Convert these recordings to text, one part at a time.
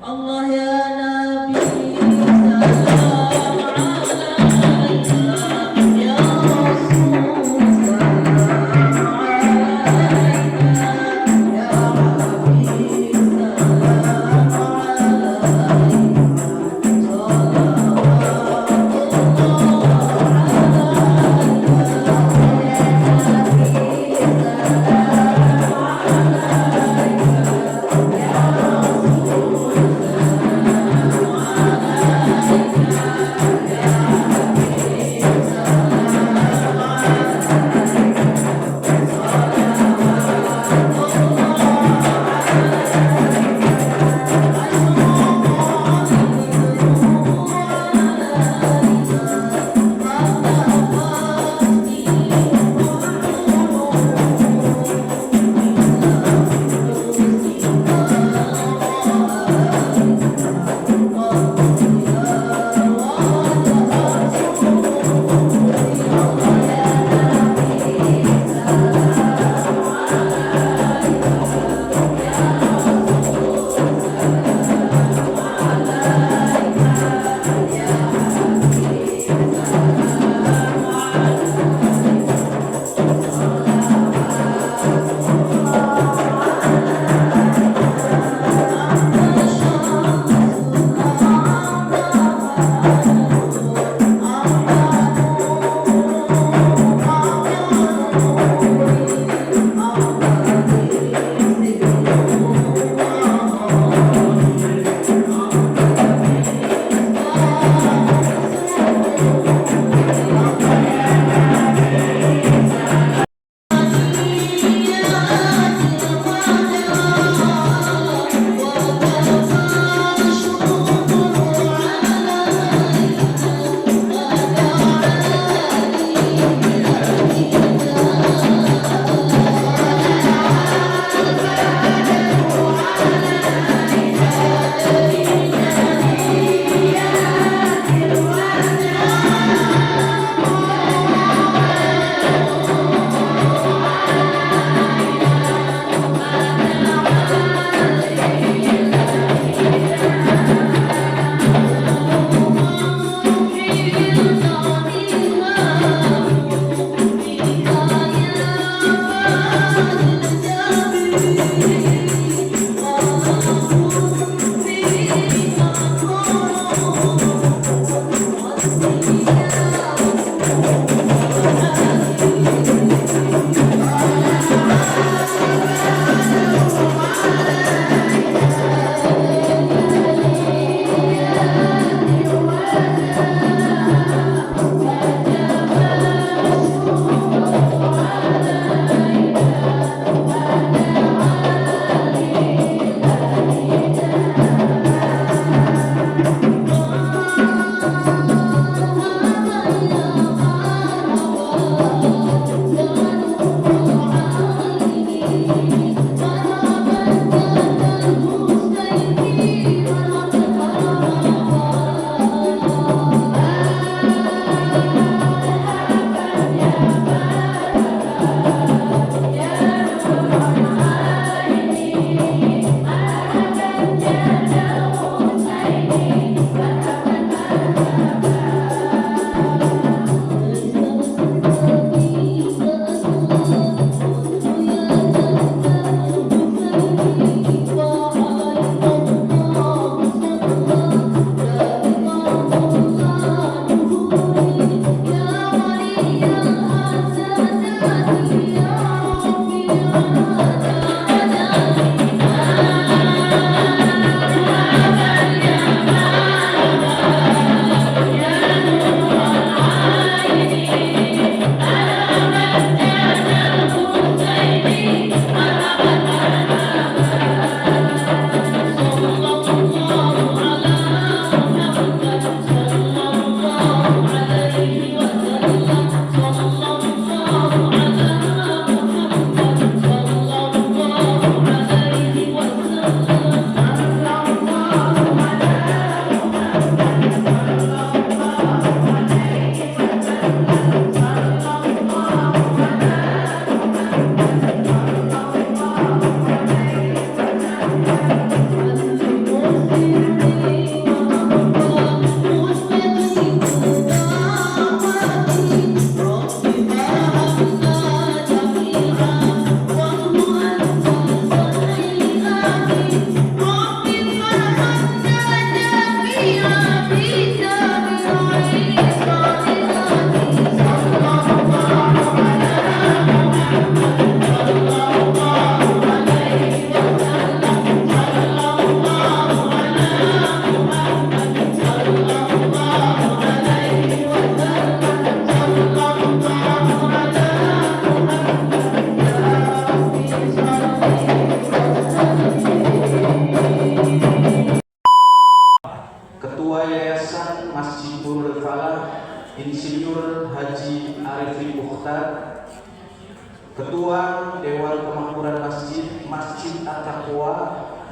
Allah ya Nabi salam alaika, ya Rasul salam alaika, ya Habib salam alaika, salawatullah alaika.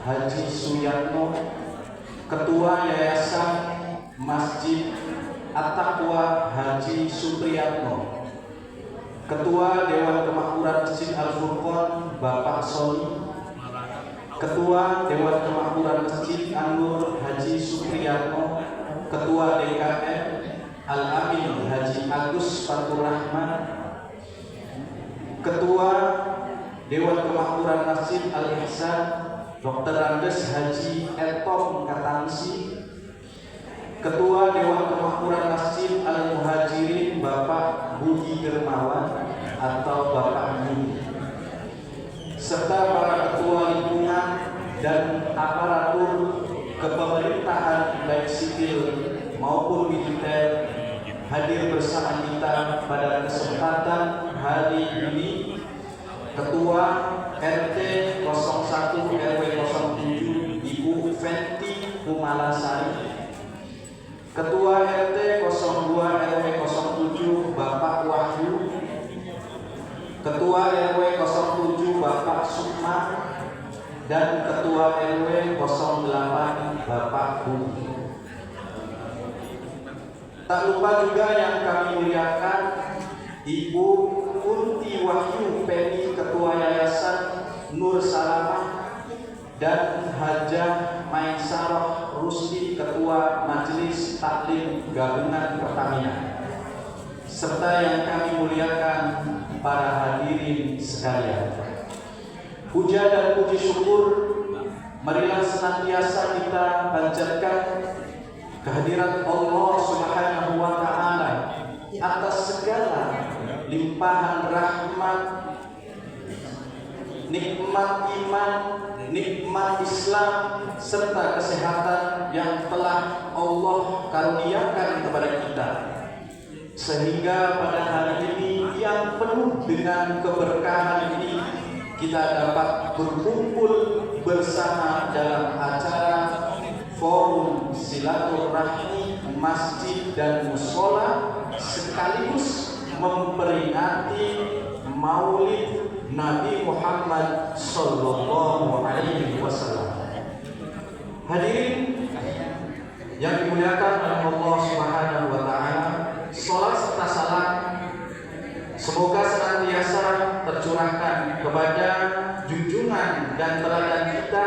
Haji Suyatno, Ketua Yayasan Masjid At-Taqwa Haji Supriyatno, Ketua Dewan Kemakmuran Masjid Al-Furqon Bapak Soli, Ketua Dewan Kemakmuran Masjid An-Nur Haji Supriyatno, Ketua DKM Al-Amin Haji Agus Fatur Rahman, Ketua Dewan Kemakmuran Masjid Al-Ihsan Dr. Andes Haji Eltom Katangsi, Ketua Dewan Kemakmuran Masjid Al-Muhajirin Bapak Budi Dermawan atau Bapak Budi, serta para ketua lingkungan dan aparatur kepemerintahan baik sipil maupun militer hadir bersama kita pada kesempatan hari ini. Ketua RT 01 RW 07 Ibu Fenty Kumalasari, Ketua RT 02 RW 07 Bapak Wahyu, Ketua RW 07 Bapak Sukma, dan Ketua RW 08 Bapak Budi. Tak lupa juga yang kami muliakan Ibu Kunti Wahyu Penny, Ketua Yayasan Nur Salamah, dan Hajah Mainsaroh Rusdi, Ketua Majelis Taklim Gabungan Pertamina, serta yang kami muliakan para hadirin sekalian. Puja dan puji syukur marilah senantiasa kita panjatkan kehadirat Allah Subhanahu wa Ta'ala atas segala limpahan rahmat, nikmat iman, nikmat Islam, serta kesehatan yang telah Allah karuniakan kepada kita, sehingga pada hari ini yang penuh dengan keberkahan ini kita dapat berkumpul bersama dalam acara forum silaturahmi masjid dan musola, sekaligus memperingati Maulid Nabi Muhammad Sallallahu Alaihi Wasallam. Hadirin yang dimuliakan oleh Allah Subhanahu Wa Taala, salat serta salam semoga senantiasa tercurahkan kepada junjungan dan teladan kita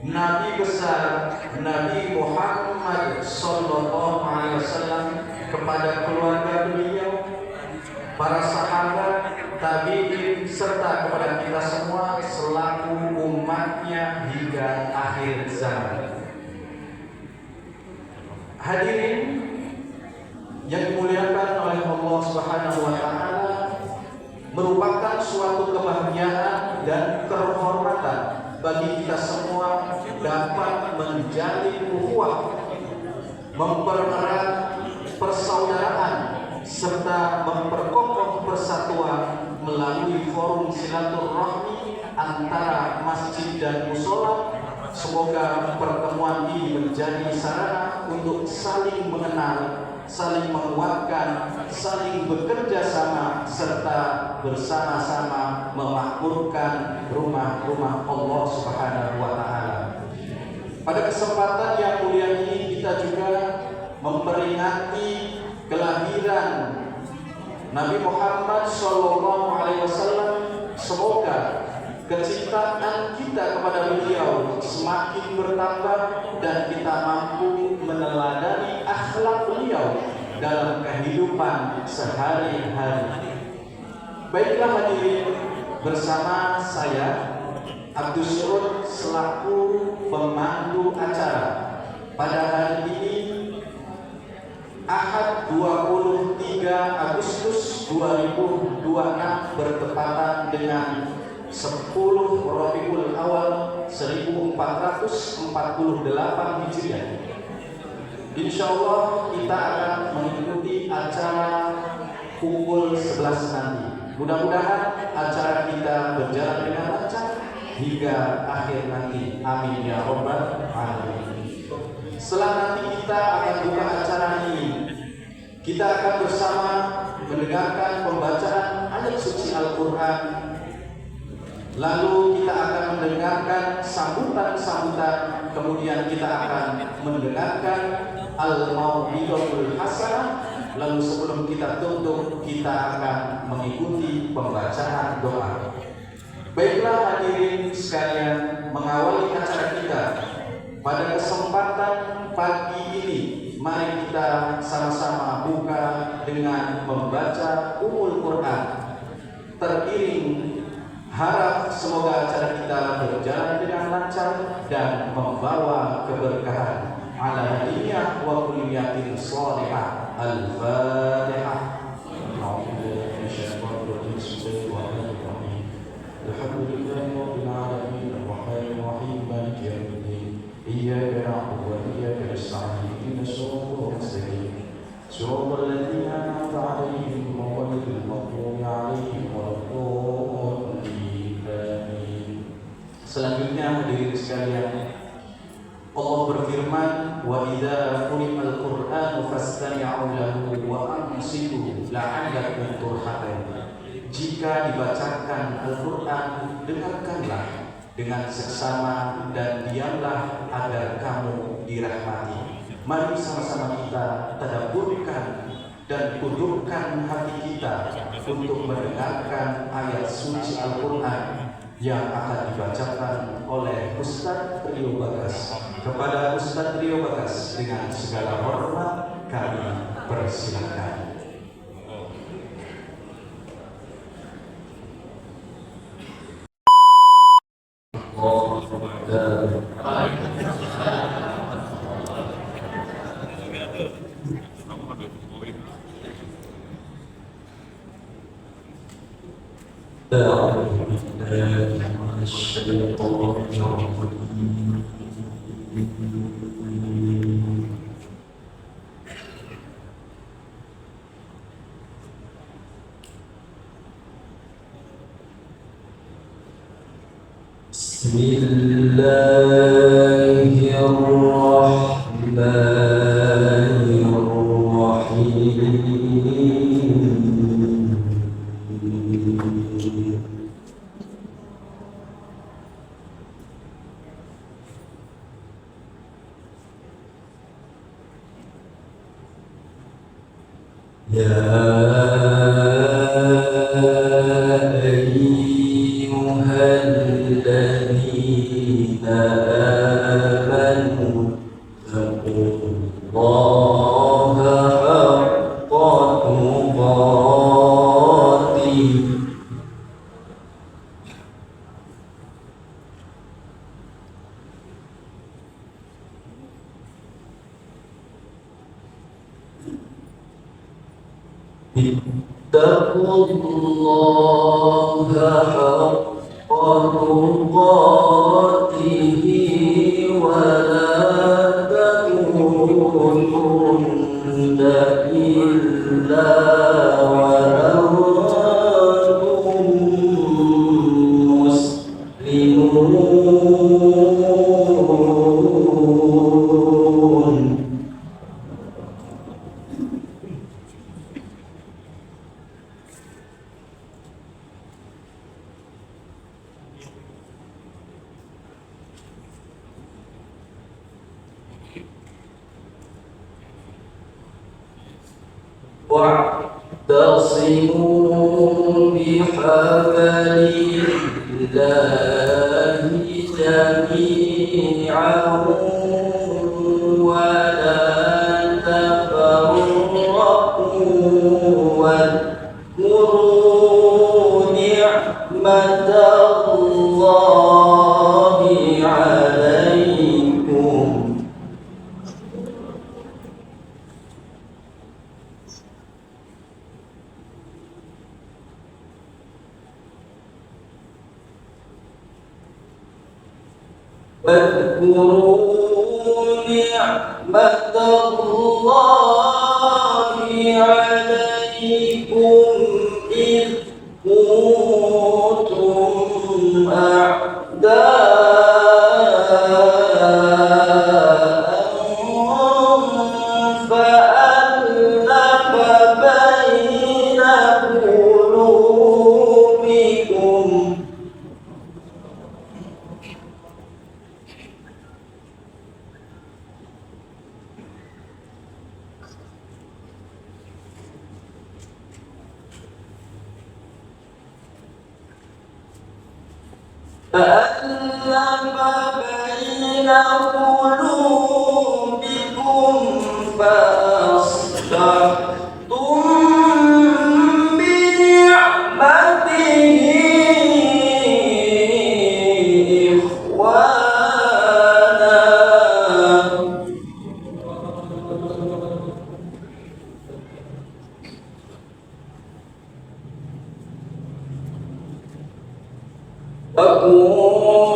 Nabi besar Nabi Muhammad Sallallahu Alaihi Wasallam, kepada keluarga beliau, para sahabat, tabi'in, serta kepada kita semua selaku umatnya hingga akhir zaman. Hadirin yang dimuliakan oleh Allah Subhanahu wa Ta'ala, merupakan suatu kebahagiaan dan kehormatan bagi kita semua dapat menjalin ukhuwah, mempererat persaudaraan, serta memperkokoh persatuan melalui forum silaturahmi antara masjid dan musola. Semoga pertemuan ini menjadi sarana untuk saling mengenal, saling menguatkan, saling bekerja sama, serta bersama-sama memakmurkan rumah-rumah Allah Subhanahu wa Ta'ala. Pada kesempatan yang mulia ini kita juga memperingati kelahiran Nabi Muhammad Sallallahu Alaihi Wasallam. Semoga kecintaan kita kepada beliau semakin bertambah dan kita mampu meneladani akhlak beliau dalam kehidupan sehari-hari. Baiklah hadirin, bersama saya Abdus Surut selaku pemandu acara pada hari ini Ahad 23 Agustus 2026 bertepatan dengan 10 Rabiul Awal 1448 Hijriah. Insya Allah kita akan mengikuti acara pukul 11 nanti. Mudah-mudahan acara kita berjalan dengan lancar hingga akhir nanti. Amin ya Rabbal Alamin. Setelah nanti kita akan buka acara ini, kita akan bersama mendengarkan pembacaan ayat suci Al-Quran Lalu kita akan mendengarkan sambutan-sambutan, kemudian kita akan mendengarkan al-mau'izatul hasanah. Lalu sebelum kita tutup, kita akan mengikuti pembacaan doa. Baiklah hadirin sekalian, mengawali acara kita pada kesempatan pagi ini, mari kita sama-sama buka dengan membaca Ummul Quran. Teriring harap semoga acara kita berjalan dengan lancar dan membawa keberkahan. Ala niyyah wa kulliyatin shalihah. Al-Fatihah. Alhamdulillahi rabbil alamin arrahmanir rahim maliki yaumiddin. Iyyaka na'budu wa iyyaka nasta'in ihdinas siratal mustaqim. Siratal ladzina an'amta 'alaihim ghairil maghdubi 'alaihim waladdallin. Amin. Selanjutnya hadirin sekalian, Allah berfirman, wa idza quri'al Qur'anu fastami'u lahu wa ansitu la'allakum turhamun. Jika dibacakan Al-Quran, dengarkanlah dengan seksama dan diamlah agar kamu dirahmati. Mari sama-sama kita tadabburkan dan kudurkan hati kita untuk mendengarkan ayat suci Al-Quran yang akan dibacakan oleh Ustadz Rio Bagas. Kepada Ustadz Rio Bagas dengan segala hormat kami persilakan. واعتصموا بحبل الله جميعا ولا تفرقوا واذكروا نعمة الله عليكم واذكروا نعمة الله عليكم إذ كنتم أعداء فألف بين قلوبكم فألف بين قلوبكم فأصبحتم بنعمته إخوانا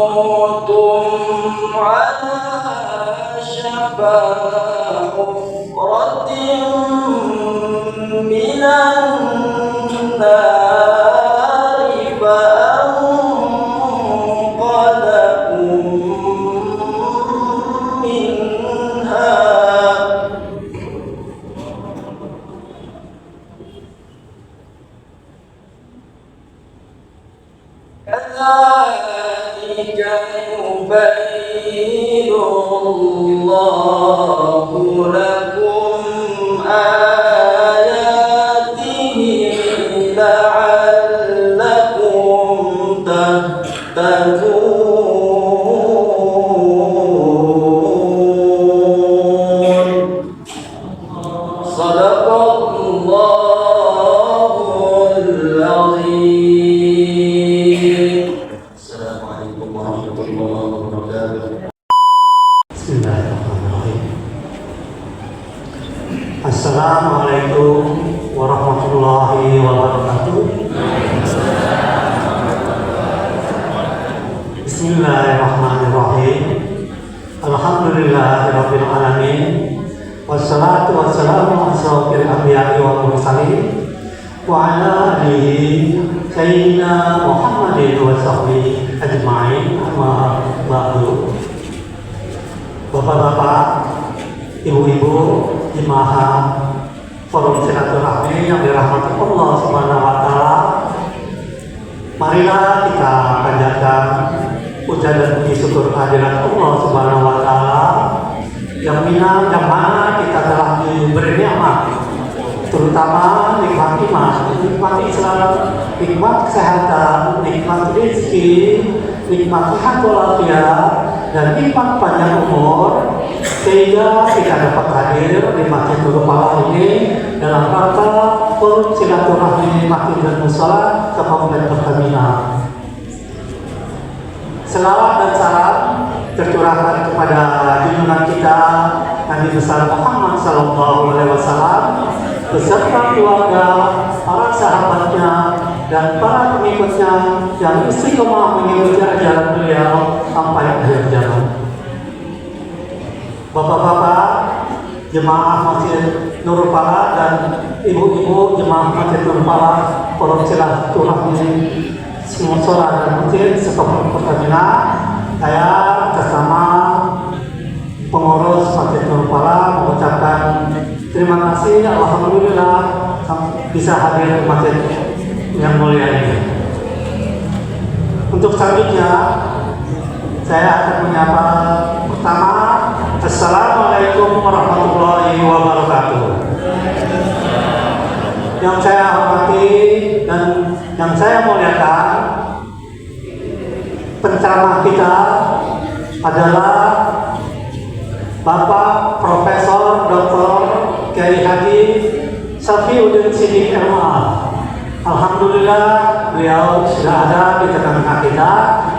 وكنتم على شفا حفرة من النار فأنقذكم منها كذلك يبين الله لكم آياته لعلكم تهتدون. صدق الله العظيم. السلام عليكم ورحمة الله وبركاته. Bismillahirrahmanirrahim. Assalamualaikum warahmatullahi wabarakatuh. Bismillahirrahmanirrahim. Alhamdulillahirabbil alamin. Wassalatu wassalamu ala asyrofil anbiya'i wal mursalin wa ala alihi sayyidina Muhammadin wa sahbihi ajma'in. Amma ba'du. Bapak-bapak, ibu-ibu, jemaah forum silaturahmi yang dirahmati Allah Subhanahu wa taala. Marilah kita panjatkan puja dan puji syukur kehadirat Allah Subhanahu wa taala yang mana kita telah diberi nikmat, terutama nikmat iman, nikmat Islam, nikmat kesehatan, nikmat rezeki, nikmat sehat walafiat, dan nikmat panjang umur, sehingga kita dapat hadir di Masjid Nurul ini dalam rangka forum silaturahmi Masjid dan Mushola Kabupaten Pertamina. Selawat dan salam tercurahkan kepada junjungan kita Nabi besar Muhammad SAW beserta keluarga, para sahabatnya, dan para pengikutnya yang istiqomah mengikuti ajaran beliau sampai akhir zaman. Bapak-bapak, jemaah Masjid Nurul Falah dan ibu-ibu jemaah Masjid Nurul Falah, forum silaturahmi Mushola dan Masjid Kabupaten Pertamina, saya atas nama pengurus Masjid Nurul Falah mengucapkan terima kasih, alhamdulillah bisa hadir di masjid yang mulia ini. Untuk selanjutnya saya akan menyapa pertama, Assalamualaikum warahmatullahi wabarakatuh. Yang saya hormati dan yang saya muliakan, penceramah kita adalah Bapak Profesor Dr. Kiai Haji Safiuddin Siddiq MA. Alhamdulillah beliau sudah ada di tengah-tengah kita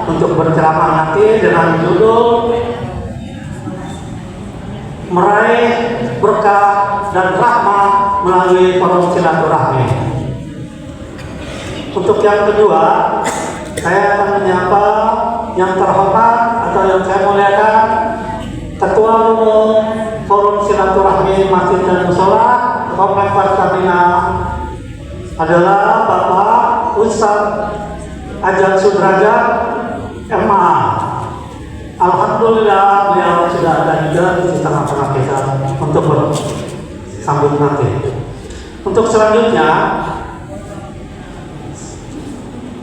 untuk berceramah nanti dengan judul Meraih Berkah dan Rahmat melalui forum silaturahmi. Untuk yang kedua, saya akan menyapa yang terhormat atau yang saya muliakan, Ketua Umum Forum Silaturahmi Masjid dan Mushola Kabupaten Pertamina adalah Bapak Ustadz Ajat Sudrajat MA. Alhamdulillah beliau sudah ada juga di tengah-tengah kita untuk bersambung nanti. Untuk selanjutnya,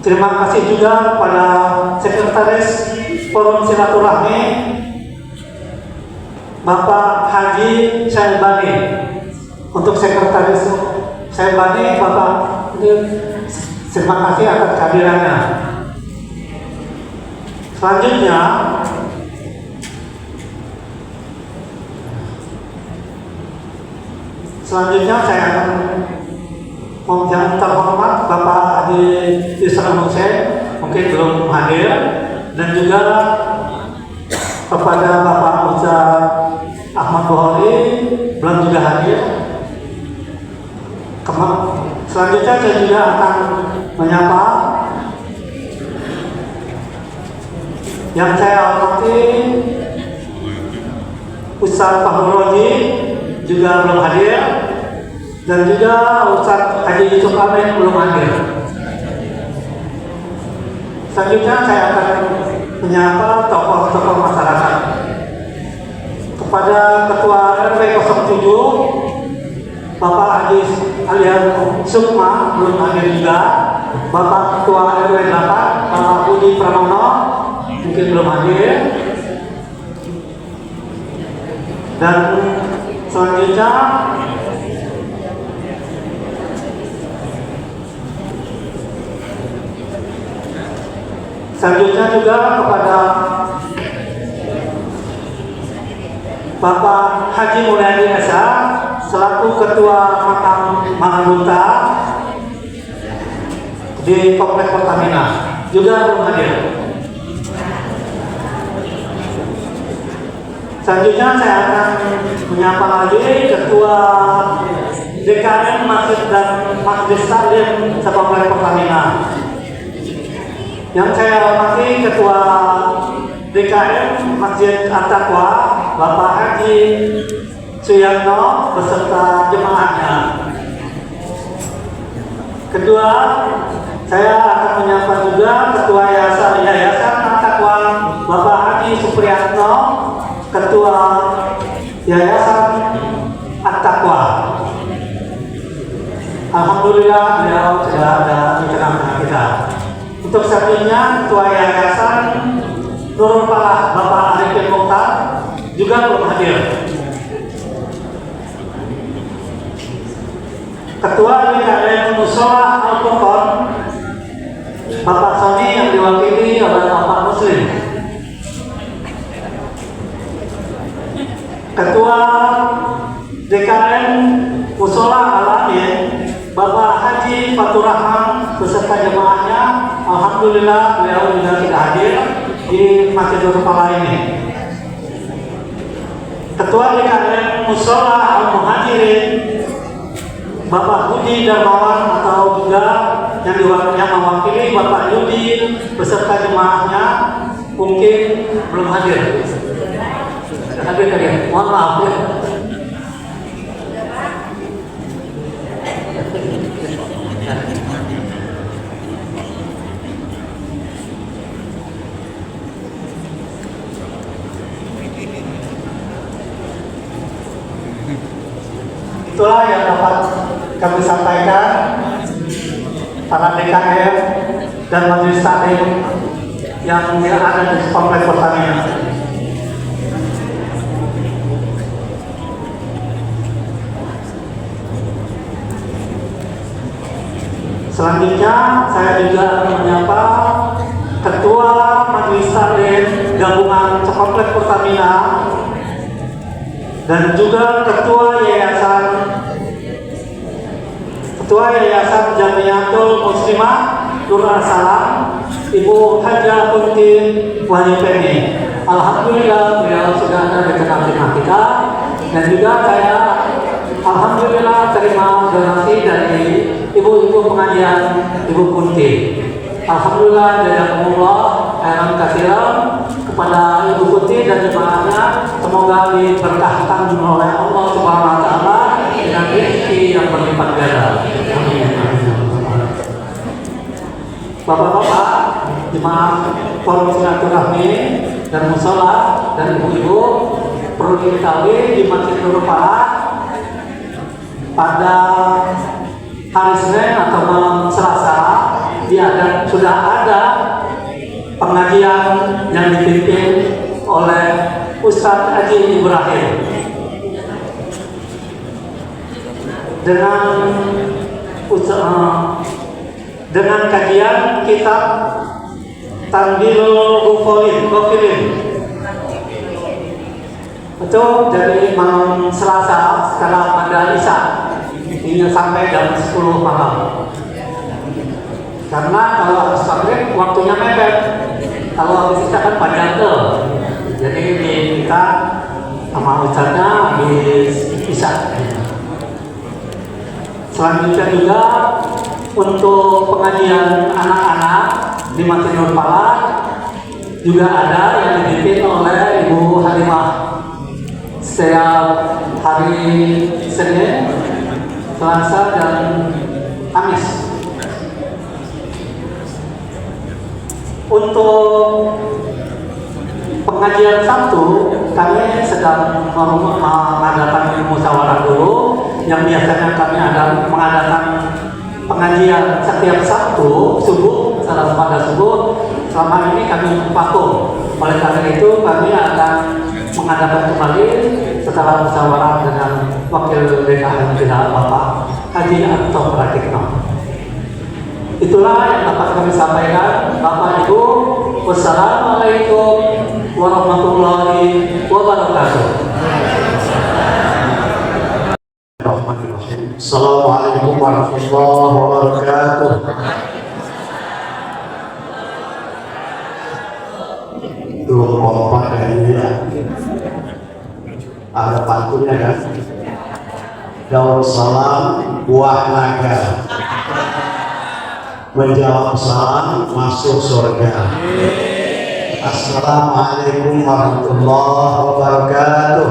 terima kasih juga kepada Sekretaris Forum Silaturahmi Bapak Haji Syaibani. Untuk Sekretaris Syaibani, Bapak, terima kasih atas kehadirannya. Selanjutnya saya akan yang terhormat Bapak Haji Isra Hussein mungkin belum hadir, dan juga kepada Bapak Ustaz Ahmad Bukhari belum juga hadir. Selanjutnya saya juga akan menyapa yang saya hormati Ustaz Fahru Roji juga belum hadir, dan juga Ustaz Haji Yusuf Amin belum hadir. Selanjutnya saya akan menyapa tokoh-tokoh masyarakat. Kepada Ketua RW 07 Bapak Haji Alian Sukma belum hadir juga. Bapak Ketua RW 8 Bapak Budi Pramono mungkin belum hadir. Dan selanjutnya juga kepada Bapak Haji Mulyadi Esa selaku Ketua Makam Mahamunta di Komplek Pertamina juga belum hadir. Selanjutnya saya akan menyapa lagi Ketua DKM Masjid dan Masjid Salim Komplek Pertamina. Yang saya hormati Ketua DKM Masjid At-Taqwa Bapak Haji Suyatno beserta jemaahnya. Kedua, saya akan menyapa juga Ketua Yayasan At-Taqwa Bapak Haji Supriyatno, Ketua Yayasan At-Taqwa. Alhamdulillah beliau sudah ada di tengah-tengah kita. Untuk satunya Ketua Yayasan Nurul Falah Bapak Arifin Mokhtar juga belum hadir. Ketua DKM Mushola Al-Furqon Bapak Sony yang diwakili oleh Bapak Muslim. Ketua DKM Mushola Al-Amin Bapak Haji Fatur Rahman beserta jemaahnya. Alhamdulillah beliau juga tidak hadir di Masjid Nurul Falah ini. Ketua DKM Mushola Al-Muhajirin Bapak Budi Darmawan atau juga yang mewakili Bapak Yudi beserta jemaahnya mungkin belum hadir. Hadir kalian, mohon maaf ya. Itulah yang dapat kami sampaikan para DKM dan majelis taklim yang ada di Komplek Pertamina. Selanjutnya saya juga akan menyapa Ketua Majelis Taklim Gabungan Komplek Pertamina dan juga Ketua Yayasan Jamiatul Muslimah Nur As-Salam Ibu Hajah Kunti Wahyupeni. Alhamdulillah beliau sudah ada di tengah-tengah kita, dan juga saya alhamdulillah terima donasi dari ibu-ibu pengajian Ibu Kunti. Alhamdulillah jazakumullah khairan katsiran kepada Ibu Kunti dan jemaahnya. Semoga diberkahkan oleh Allah Subhanahu wa taala dengan rezeki yang berlipat ganda. Amin. Bapak-bapak, jemaah forum silaturahmi dan mushola dan ibu-ibu, perlu diketahui di Masjid Nurul Falah pada hari Senin atau malam Selasa sudah ada pengajian yang dipimpin oleh Ustadz Haji Ibrahim dengan kajian kitab Tanggil Gofilin. Itu dari malam Selasa setelah pada Isya hingga sampai jam 10 malam. Karena kalau habis maghrib waktunya mepet, kalau habis Isya kan panjang tuh. Jadi kita sama ustadznya habis Isya. Selanjutnya juga untuk pengajian anak-anak di Masjid Nur Falah juga ada yang dipimpin oleh Ibu Halimah setiap hari Senin, Selasa, dan Kamis. Untuk pengajian Sabtu kami sedang mengadakan musyawarah dulu, yang biasanya kami mengadakan pengajian setiap Sabtu subuh, pada subuh. Selama ini kami vakum. Oleh karena itu kami akan mengadakan kembali setelah musyawarah dengan Wakil DKM kita Bapak Haji Anto Pratikno. Itulah yang dapat kami sampaikan. Bapak Ibu, wassalamualaikum warahmatullahi wabarakatuh. Assalamualaikum warahmatullahi wabarakatuh. Belum kompak kayaknya ya. Ada pantunnya kan? Daun salam buah naga, menjawab salam masuk surga. Assalamualaikum warahmatullahi wabarakatuh.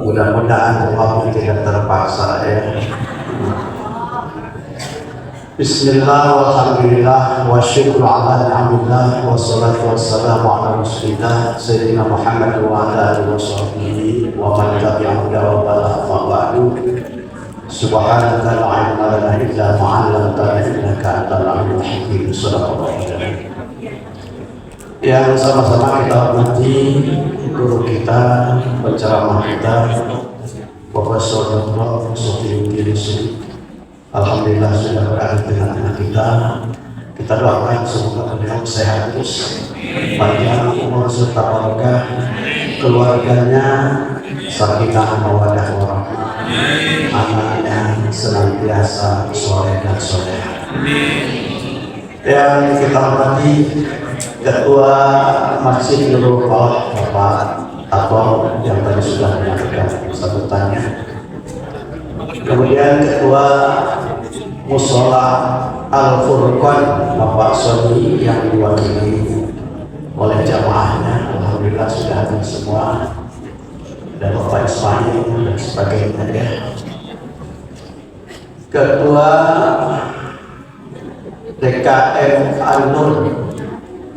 Mudah-mudahan Allah tidak terpaksa ya. Bismillah walhamdulillah wa syukur ala ni'amillah wa salatu wassalamu ala rasulillah Sayyidina Muhammad wa ala alihi wa sahbihi wa man tabi'ahu wa bala ma ba'du. Subhanaka la ilma lana illa ma 'allamtana innaka antal alimul hakim. Subhanallah. Yang sama-sama kita hormati guru kita, penceramah kita, Profesor Dr. Sofiuddin Yusuf. Alhamdulillah sudah berada di tengah-tengah kita. Kita doakan semoga beliau sehat terus, panjang umur serta berkah, keluarganya sakinah mawaddah warahmah, anaknya senantiasa soleh dan soleha. Yang kita hormati Ketua Masjid Nurul Falah Bapak Tato yang tadi sudah menyampaikan sambutannya. Kemudian Ketua Mushola Al-Furqan Bapak Soni yang diwakili oleh jamaahnya. Alhamdulillah sudah ada semua, dan Bapak Ismail dan sebagainya ya. Ketua DKM An-Nur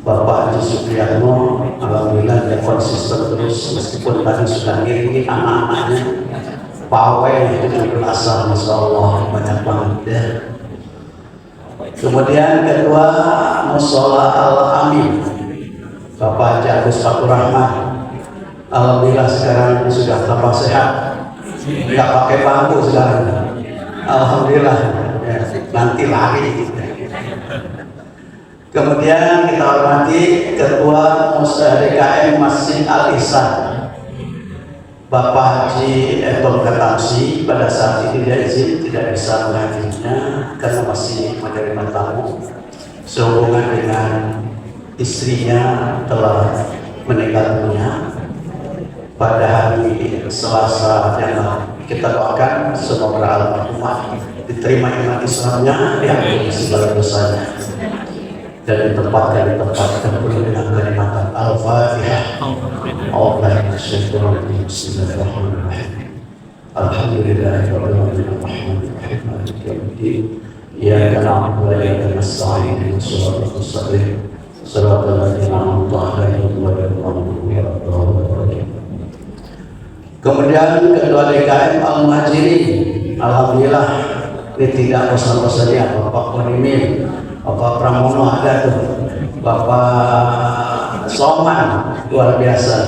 Bapak Haji Supriyatno, alhamdulillah dia konsisten terus meskipun tadi sudah ngiringi anak-anaknya. Pawai 17, Masya Allah, banyak banget ya. Kemudian Ketua Mushola Al-Amin Bapak Haji Agus Fatur Rahman, alhamdulillah sekarang sudah tambah sehat, nggak pakai bangku sekarang, alhamdulillah ya, nanti lari. Kemudian kita hormati Ketua DKM Masjid Al-Ihsan Bapak Haji Etom Katamsi. Pada saat ini dia izin tidak bisa menghadirinya karena masih menerima tamu sehubungan dengan istrinya telah meninggal dunia pada hari Selasa yang lalu. Kita doakan semoga almarhumah diterima iman Islamnya, diampuni segala dosanya, dan ditempatkan penuh dengan kenikmatan. Al-Fatihah. Bismillahirrahmanirrahim. Alhamdulillahirabbil alamin arrahmanirrahim maliki yaumiddin. Iyyaka na'budu wa iyyaka nasta'in ihdinas siratal mustaqim siratal ladzina an'amta 'alaihim ghairil maghdubi 'alaihim. Kemudian Ketua DKM Al-Muhajirin, alhamdulillah ini tidak bosan-bosannya Bapak Ponimin, Bapak Pramono ada tuh, Bapak Soman, luar biasa.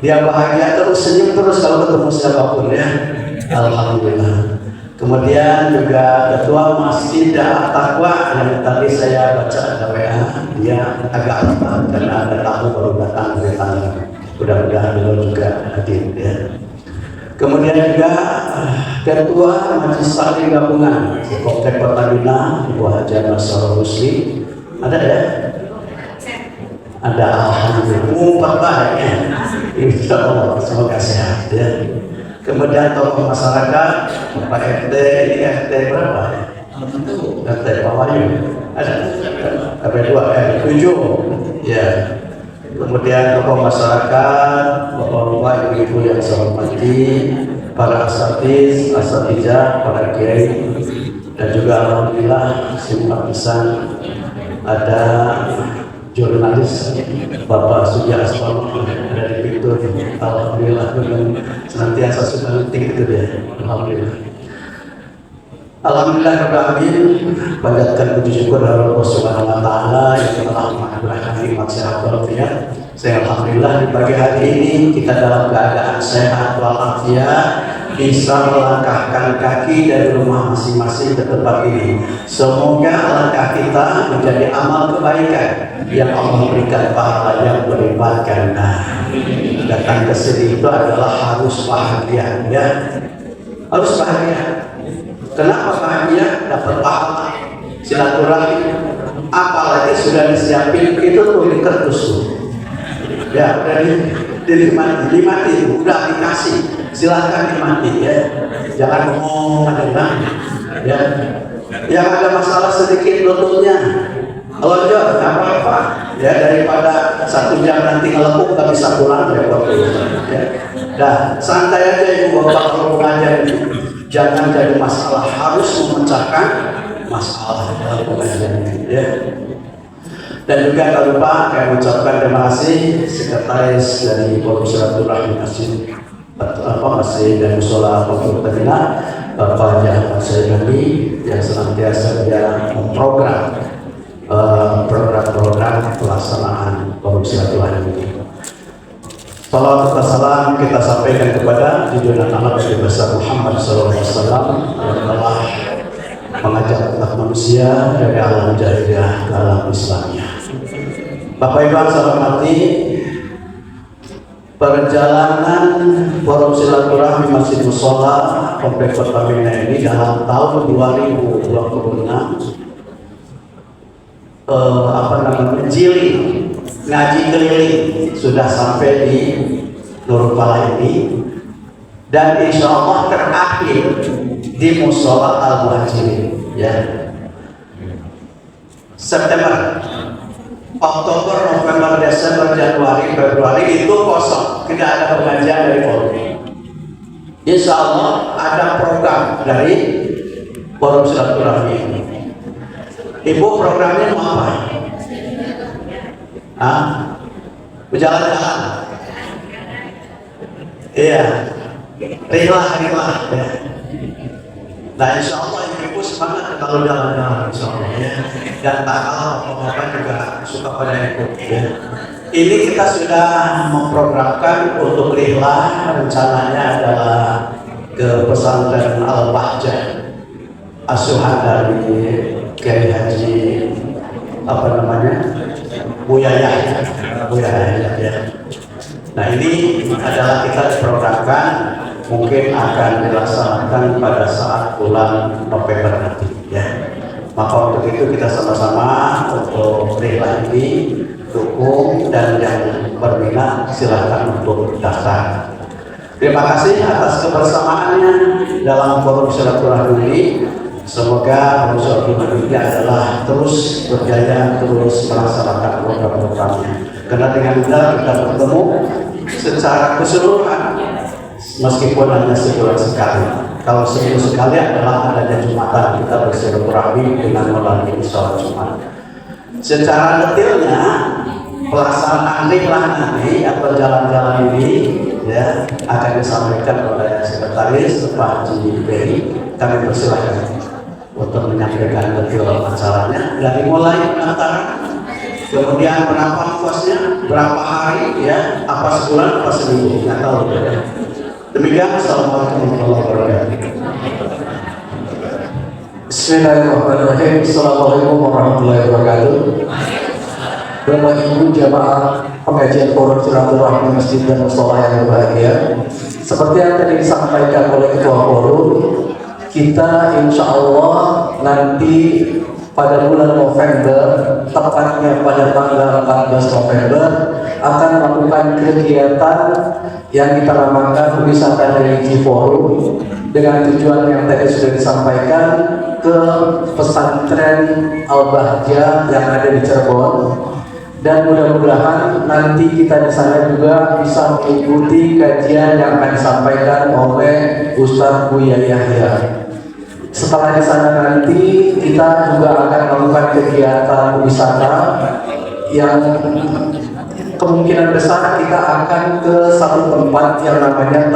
Dia bahagia terus, senyum terus kalau ketemu siapapun ya. Alhamdulillah. Kemudian juga Ketua Masjid At-Taqwa yang tadi saya baca ada WA, dia agak lupa karena ada tamu baru datang dari Tangerang. Mudah-mudahan beliau juga hadir ya. Kemudian juga Ketua Majelis Taklim Gabungan Komplek Pertamina Ibu Haja Nasrul Rusli ada ya? Ada, alhamdulillah. Umpat baik ya. Insya Allah semoga sehat ya. Kemudian tokoh masyarakat Pak RT, ini RT berapa ya? RT Pak Wahyu ada? RT 2, 7 ya. Kemudian tokoh masyarakat, bapak-bapak, ibu-ibu yang saya hormati, para asatidzah, para kiai, dan juga alhamdulillah simpatisan ada jurnalis Bapak Sujah Aswar ada di pintu. Alhamdulillah dengan senantiasa sudah penting itu dia. Alhamdulillah kami panjatkan puji syukur kepada Allah Subhanahu wa taala yang telah menganugerahkan nikmat sehat walafiat. Saya alhamdulillah di pagi hari ini kita dalam keadaan sehat walafiat bisa melangkahkan kaki dari rumah masing-masing ke tempat ini. Semoga langkah kita menjadi amal kebaikan yang Allah berikan pahala yang berlipat ganda. Datang ke sini itu adalah harus bahagia ya. Harus bahagia. Kenapa bahagia? Dapat pahala silaturahmi. Apalagi sudah disiapin itu tuh di kertas tuh. Ya, udah dinikmati, udah dikasih. Silahkan nikmati ya. Jangan ngomong ada ya. Yang ada masalah sedikit lututnya. Lonjor, nggak apa-apa. Ya, daripada 1 jam nanti ngelepuk nggak bisa pulang repot ya. Nah, santai aja ibu bapak kalau pengajar ini. Jangan jadi masalah, harus memecahkan masalah dalam pengajian ini ya. Dan juga tak lupa saya mengucapkan terima kasih sekretaris dari Forum Silaturahmi Masjid dan Musola Pondok Pertamina Bapak Jahat Sayyidani yang senantiasa dia memprogram program-program pelaksanaan Forum Silaturahmi ini. Salawat dan salam kita sampaikan kepada junjungan anak Nabi besar Muhammad SAW yang telah mengajak umat manusia dari alam jahiliyah ke alam Islamiyah. Bapak Ibu saya hormati, perjalanan Forum Silaturahmi Masjid Musola Komplek Pertamina ini dalam tahun 2026 ngaji keliling sudah sampai di Nurul Falah ini, dan insya Allah terakhir di Musola Al-Muhajirin ya. September, Oktober, November, Desember, Januari, Februari itu kosong, tidak ada pengajian dari forum. Insya Allah ada program dari Forum Silaturahmi ini. Ibu programnya mau apa? Berjalan-jalan. Iya. Rihlah ya. Nah insya Allah ibu semangat kalau jalan-jalan insya Allah ya. Dan tak kalah bapak juga suka pada ikut ya. Ini kita sudah memprogramkan untuk rihlah, rencananya adalah ke pesantren Al-Bahjah asuhan dari Kiai Haji Buya Yahya ya. Nah ini adalah kita diprogramkan mungkin akan dilaksanakan pada saat bulan November nanti ya. Maka untuk itu kita sama-sama untuk rihlah ini dukung, dan yang berminat silahkan untuk daftar. Terima kasih atas kebersamaannya dalam Forum Silaturahmi ini. Semoga Forum Silaturahmi ini adalah terus berjaya, terus melaksanakan program-programnya. Karena dengan mudah kita bertemu secara keseluruhan, meskipun hanya sebulan sekali. Kalau seminggu sekali adalah adanya Jumatan, kita bersilaturahmi dengan melalui sholat Jumat. Secara detailnya pelaksanaan rihlah nanti atau jalan-jalan ini ya akan disampaikan oleh sekretaris Pak Haji Beri. Kami persilahkan untuk menyampaikan detail acaranya dari mulai pendaftaran, kemudian berapa kosnya, berapa hari ya, apa sebulan, apa seminggu, nggak tahu ya. Demikian, assalamualaikum warahmatullahi wabarakatuh. Bismillahirrahmanirrahim. Assalamualaikum warahmatullahi wabarakatuh. Bapak Ibu jamaah pengajian forum silaturahmi masjid dan mushola yang berbahagia. Seperti yang tadi disampaikan oleh Ketua Forum, kita insya Allah nanti pada bulan November, tepatnya pada tanggal 14 November, akan melakukan kegiatan yang kita namakan wisata religi forum dengan tujuan yang tadi sudah disampaikan ke pesantren Al-Bahjah yang ada di Cirebon, dan mudah-mudahan nanti kita di sana juga bisa mengikuti kajian yang akan disampaikan oleh Ustadz Buya Yahya. Setelah di sana nanti kita juga akan melakukan kegiatan wisata yang kemungkinan besar kita akan ke satu tempat yang namanya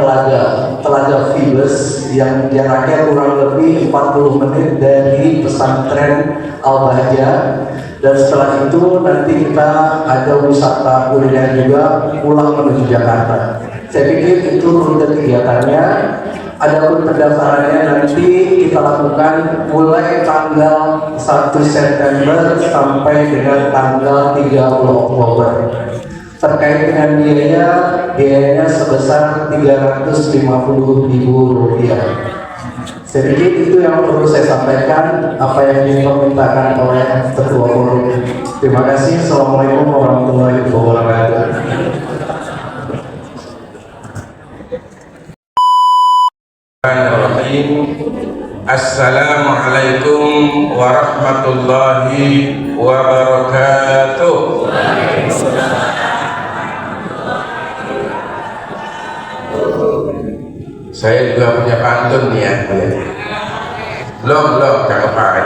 Telaga Fibes yang jaraknya kurang lebih 40 menit dari pesantren Al-Bahjah, dan setelah itu nanti kita ada wisata kuliner juga pulang menuju Jakarta. Saya pikir itu rute kegiatannya. Adapun pendaftarannya nanti kita lakukan mulai tanggal 1 September sampai dengan tanggal 30 Oktober. Terkait dengan biayanya sebesar Rp350.000. Saya pikir itu yang perlu saya sampaikan, apa yang dimintakan oleh Ketua Forum. Terima kasih. Assalamualaikum warahmatullahi wabarakatuh. Assalamualaikum warahmatullahi wabarakatuh. Saya juga punya pantun nih ya. Belum cakep banget.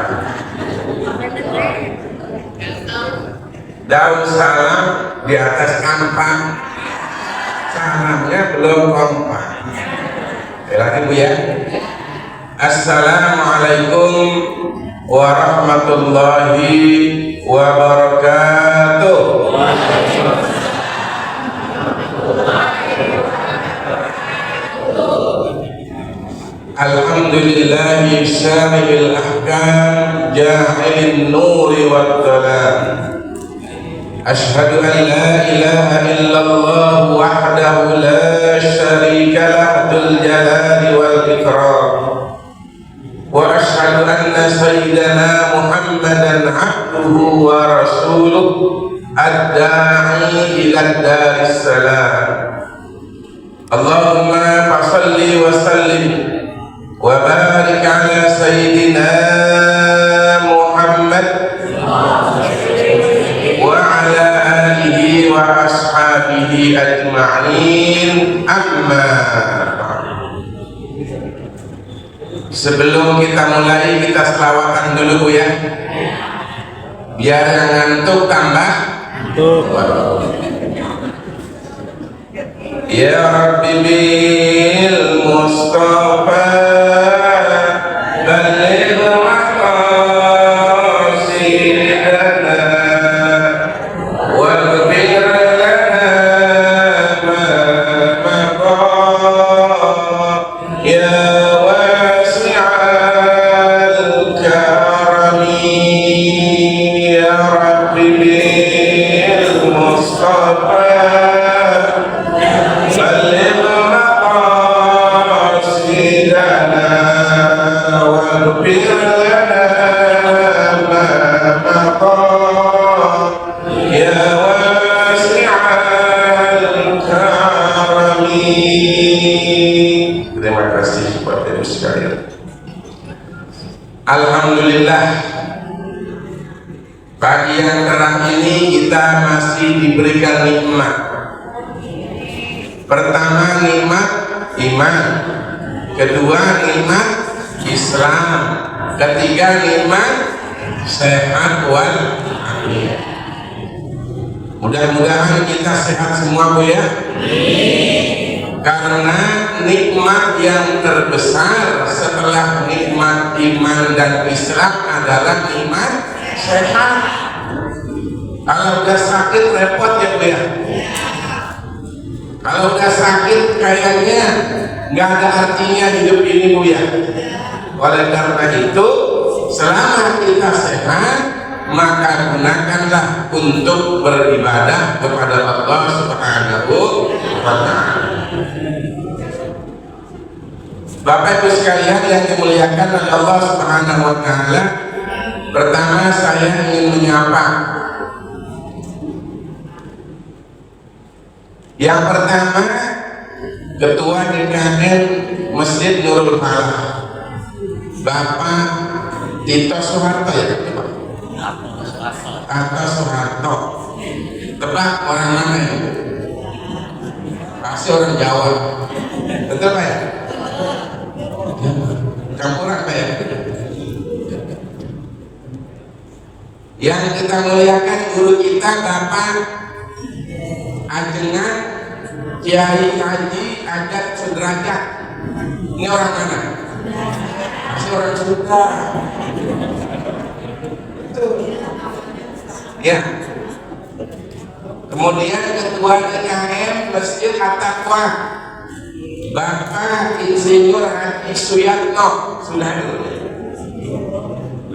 Daun salam di atas ampang, salamnya belum kompak. Lagi Bu ya. Assalamualaikum warahmatullahi wabarakatuh. Alhamdulillahi syarihil ahkam ja'ilin nuri wad dhalam. Ashhadu an la ilaha illallah wahdahu la syarika lah dzul jalali wal ikram. Wa ashhadu anna sayyidana Muhammadan abduhu wa rasuluh ad-da'i ila daris salam. Allahumma fashalli wa sallim wa barik ala sayyidina Muhammad wa ala alihi wa ashabihi ajma'in, amma. Sebelum kita mulai, kita selawatan dulu Bu ya, biar yang ngantuk tambah Ya Rabbi bil Mustafa baligh maqasidana waghfir lana ma maqa ya wasi'al karami ya Rabbi bil Mustafa Terima kasih Bapak Ibu sekalian. Alhamdulillah, pagi yang terang ini kita masih diberikan nikmat. Pertama nikmat iman, kedua nikmat Islam, ketiga nikmat sehat wal afiat. Mudah-mudahan kita sehat semua Bu ya. Karena nikmat yang terbesar setelah nikmat iman dan Islam adalah nikmat sehat. Kalau udah sakit repot ya Bu ya. Kalau udah sakit kayaknya nggak ada artinya hidup ini Bu ya. Oleh karena itu selama kita sehat, maka gunakanlah untuk beribadah kepada Allah Subhanahu wa Ta'ala. Bapak Ibu sekalian yang dimuliakan oleh Allah Subhanahu wa Ta'ala, pertama saya ingin menyapa yang pertama Ketua DKM Masjid Nurul Falah, Bapak Tito Soeharto ya, Tito Soeharto. Tebak orang mana ya? Pasti orang Jawa. Betul Pak ya? Campuran Pak ya? Yang kita muliakan guru kita Bapak Ajengan Kiai Haji Adat Sudrajat. Ini orang mana? Pasti orang Sunda. Ya. Kemudian Ketua DKM Masjid At-Taqwa Bapak Insinyur Haji Suyatno. Sudah dulu.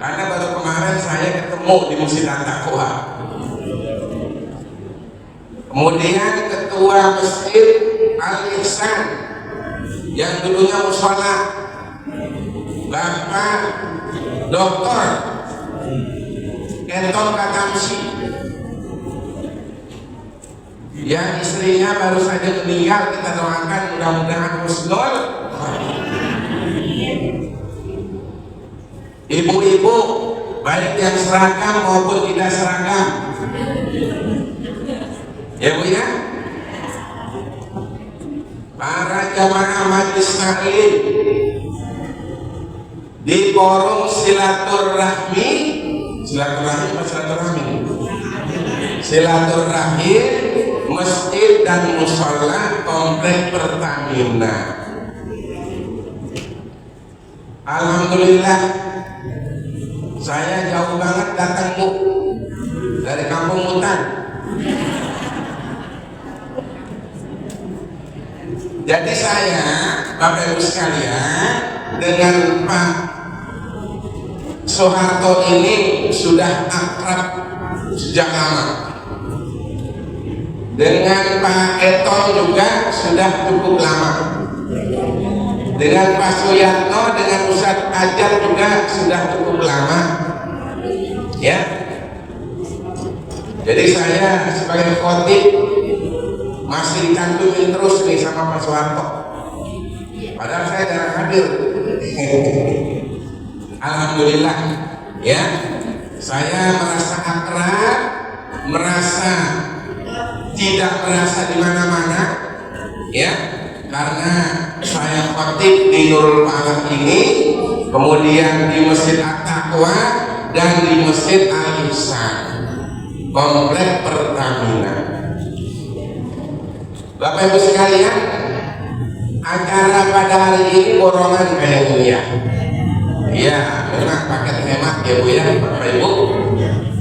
Karena baru kemarin saya ketemu di Masjid At-Taqwa. Kemudian Ketua Masjid Al-Ihsan yang dulunya mushola Bapak Dr. Enton Katamsi yang istrinya baru saja meninggal. Kita doakan mudah-mudahan husnul. Ibu-ibu baik yang seragam maupun tidak seragam, ya Bu ya, para jamaah majelis taklim di forum silaturahmi masjid dan mushola komplek Pertamina. Alhamdulillah, saya jauh banget datang Bu dari Kampung Mutan. Jadi saya, Bapak Ibu sekalian, dengan Pak Soeharto ini sudah akrab sejak lama. Dengan Pak Eton juga sudah cukup lama. Dengan Pak Suyatno, dengan Ustadz Ajar juga sudah cukup lama. Ya. Jadi saya sebagai khotib masih dicantumin terus nih sama Pak Soeharto. Padahal saya jarang hadir. Alhamdulillah, ya. Saya merasa akrab, merasa tidak merasa di mana-mana, ya. Karena saya khotib di Nurul Falah ini, kemudian di Masjid At-Taqwa dan di Masjid Al-Ihsan, komplek Pertamina. Bapak Ibu sekalian, acara pada hari ini borongan kayaknya ya. Iya, memang paket hemat ya Bu ya, Bapak Ibu.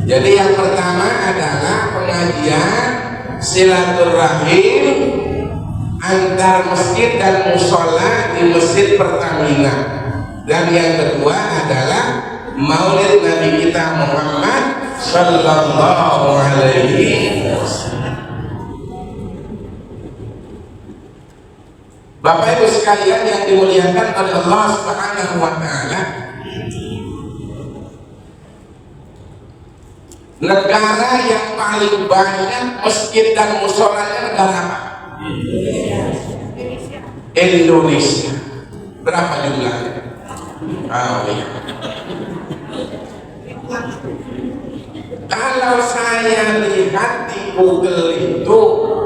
Jadi yang pertama adalah pengajian silaturahim antar masjid dan mushola di Masjid Pertamina. Dan yang kedua adalah Maulid Nabi kita Muhammad Sallallahu Alaihi Wasallam. Bapak Ibu sekalian yang dimuliakan oleh Allah Subhanahu wa Ta'ala, negara yang paling banyak masjid dan musholanya negara apa? Indonesia. Berapa jumlahnya? Oh iya. Kalau saya lihat di Google itu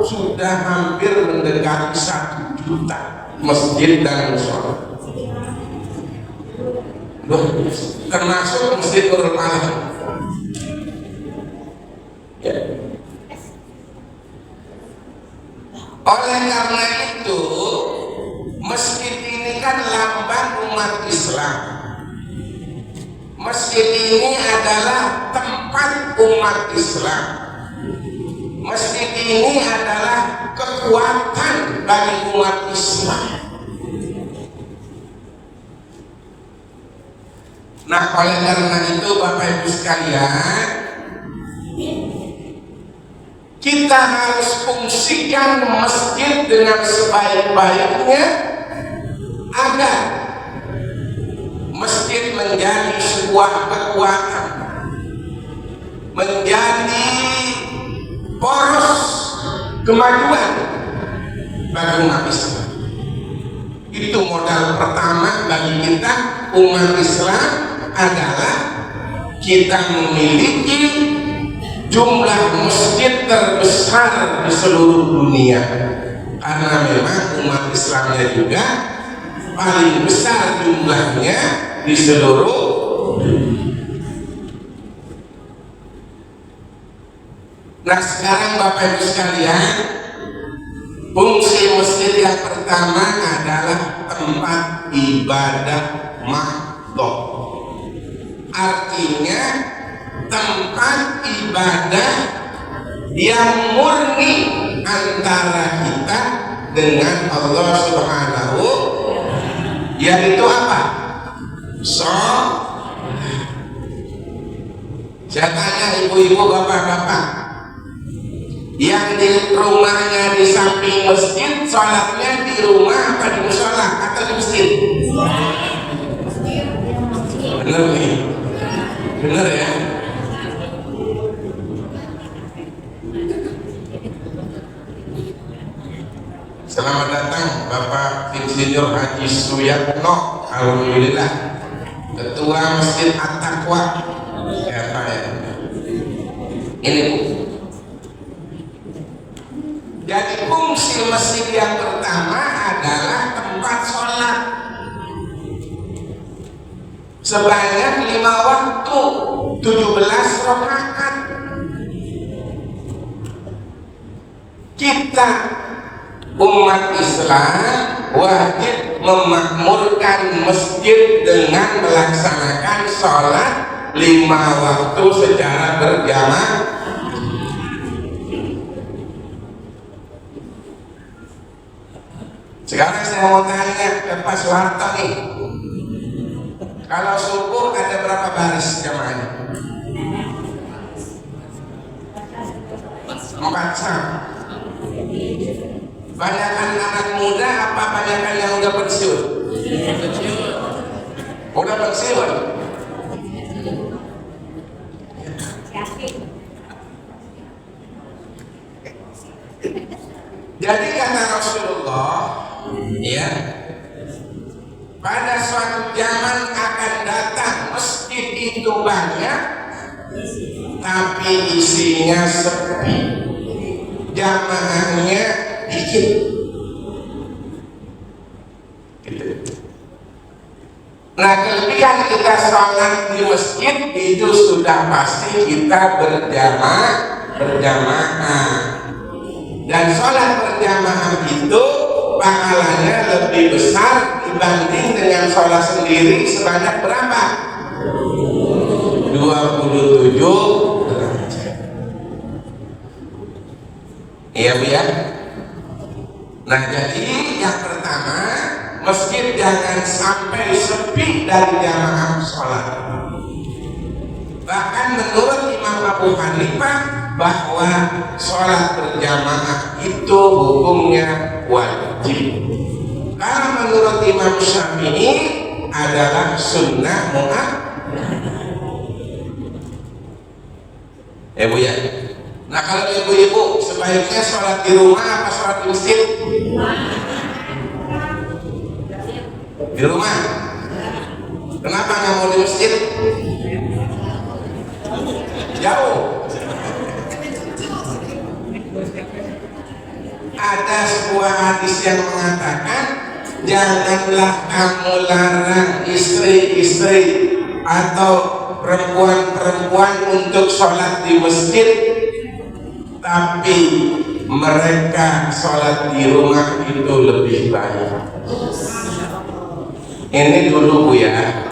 sudah hampir mendekati 1 juta masjid dan mushola. Termasuk Masjid Nurul Falah. Ya. Oleh karena itu, masjid ini kan lambang umat Islam. Masjid ini adalah tempat umat Islam. Masjid ini adalah kekuatan bagi umat Islam. Nah, oleh karena itu Bapak Ibu sekalian, kita harus fungsikan masjid dengan sebaik-baiknya agar masjid menjadi sebuah kekuatan, menjadi poros kemajuan bagi umat Islam. Itu modal pertama bagi kita umat Islam adalah kita memiliki jumlah masjid terbesar di seluruh dunia, karena memang umat Islamnya juga paling besar jumlahnya di seluruh dunia. Nah, sekarang Bapak Ibu sekalian, fungsi masjid yang pertama adalah tempat ibadah mahdoh. Artinya tempat ibadah yang murni antara kita dengan Allah Subhanahu, yaitu apa? Saya tanya ibu-ibu, bapak-bapak, yang di rumahnya di samping masjid, sholatnya di rumah apa di musola atau di masjid? Bener nih, bener ya. Selamat datang Bapak Insinyur Haji Suyatno, alhamdulillah, Ketua Masjid At-Taqwa. Ini Bu. Jadi fungsi masjid yang pertama adalah tempat sholat sebanyak 5 waktu, 17 rakaat. Kita umat Islam wajib memakmurkan masjid dengan melaksanakan sholat 5 waktu secara berjamaah. Sekarang saya mau tanya ke Pak Soeharto nih, kalau subuh ada berapa baris jamaahnya? 4 saf. Banyakan anak muda apa banyakan yang udah pensiun? Udah pensiun. Jadi kata Rasulullah, ya, pada suatu zaman akan datang masjid itu banyak, tapi isinya sepi, jamaahnya dikit. Nah, kelebihan kita sholat di masjid itu sudah pasti kita berjamaah. Dan sholat berjamaah itu pahalanya lebih besar dibanding dengan sholat sendiri sebanyak berapa? 27 derajat. Iya Bu ya? Nah, jadi yang pertama, masjid jangan sampai sepi dari jamaah sholat. Bahkan menurut Imam Abu Hanifah bahwa sholat berjamaah itu hukumnya wajib. Kalau menurut Imam Syafi'i adalah sunnah mu'akkad. Ya Bu ya. Nah, kalau ibu-ibu sebaiknya sholat di rumah apa sholat di masjid? Di rumah. Kenapa nggak mau di masjid? Jauh. Ada sebuah hadis yang mengatakan, janganlah kamu larang istri-istri atau perempuan-perempuan untuk sholat di masjid, tapi mereka sholat di rumah itu lebih baik. Ini dulu Bu ya,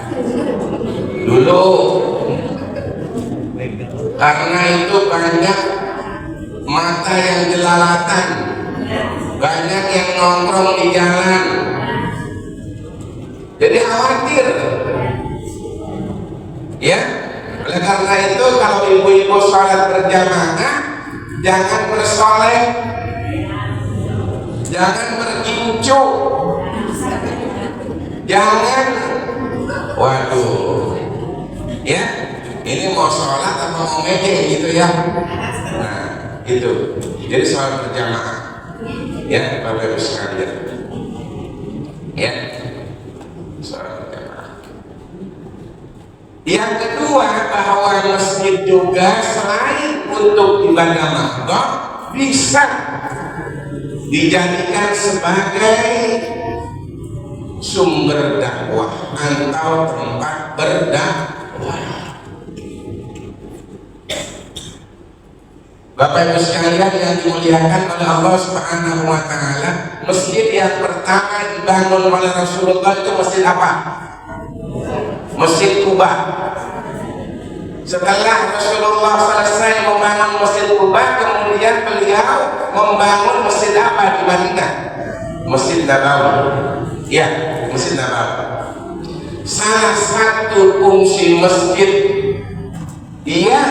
dulu, karena itu banyak mata yang jelalatan, banyak yang nongkrong di jalan, jadi khawatir Ya, oleh karena itu kalau ibu-ibu sholat berjamaah jangan bersolek, jangan bergincu, jangan waduh ya, ini mau sholat atau mau ngejek gitu ya. Nah itu, jadi sholat berjamaah ya Bapak Ibu sekalian ya, sholat berjamaah. Yang kedua, bahwa masjid juga selain untuk ibadah makhluk bisa dijadikan sebagai sumber dakwah atau tempat berdakwah. Bapak Ibu sekalian yang dimuliakan oleh Allah Subhanahu wa taala, masjid yang pertama dibangun oleh Rasulullah itu masjid apa? Masjid Kuba. Setelah Rasulullah selesai membangun Masjid Kuba, kemudian beliau membangun masjid apa di Madinah? Masjid Nabawi. Ya, Masjid Nabawi. Salah satu fungsi masjid dia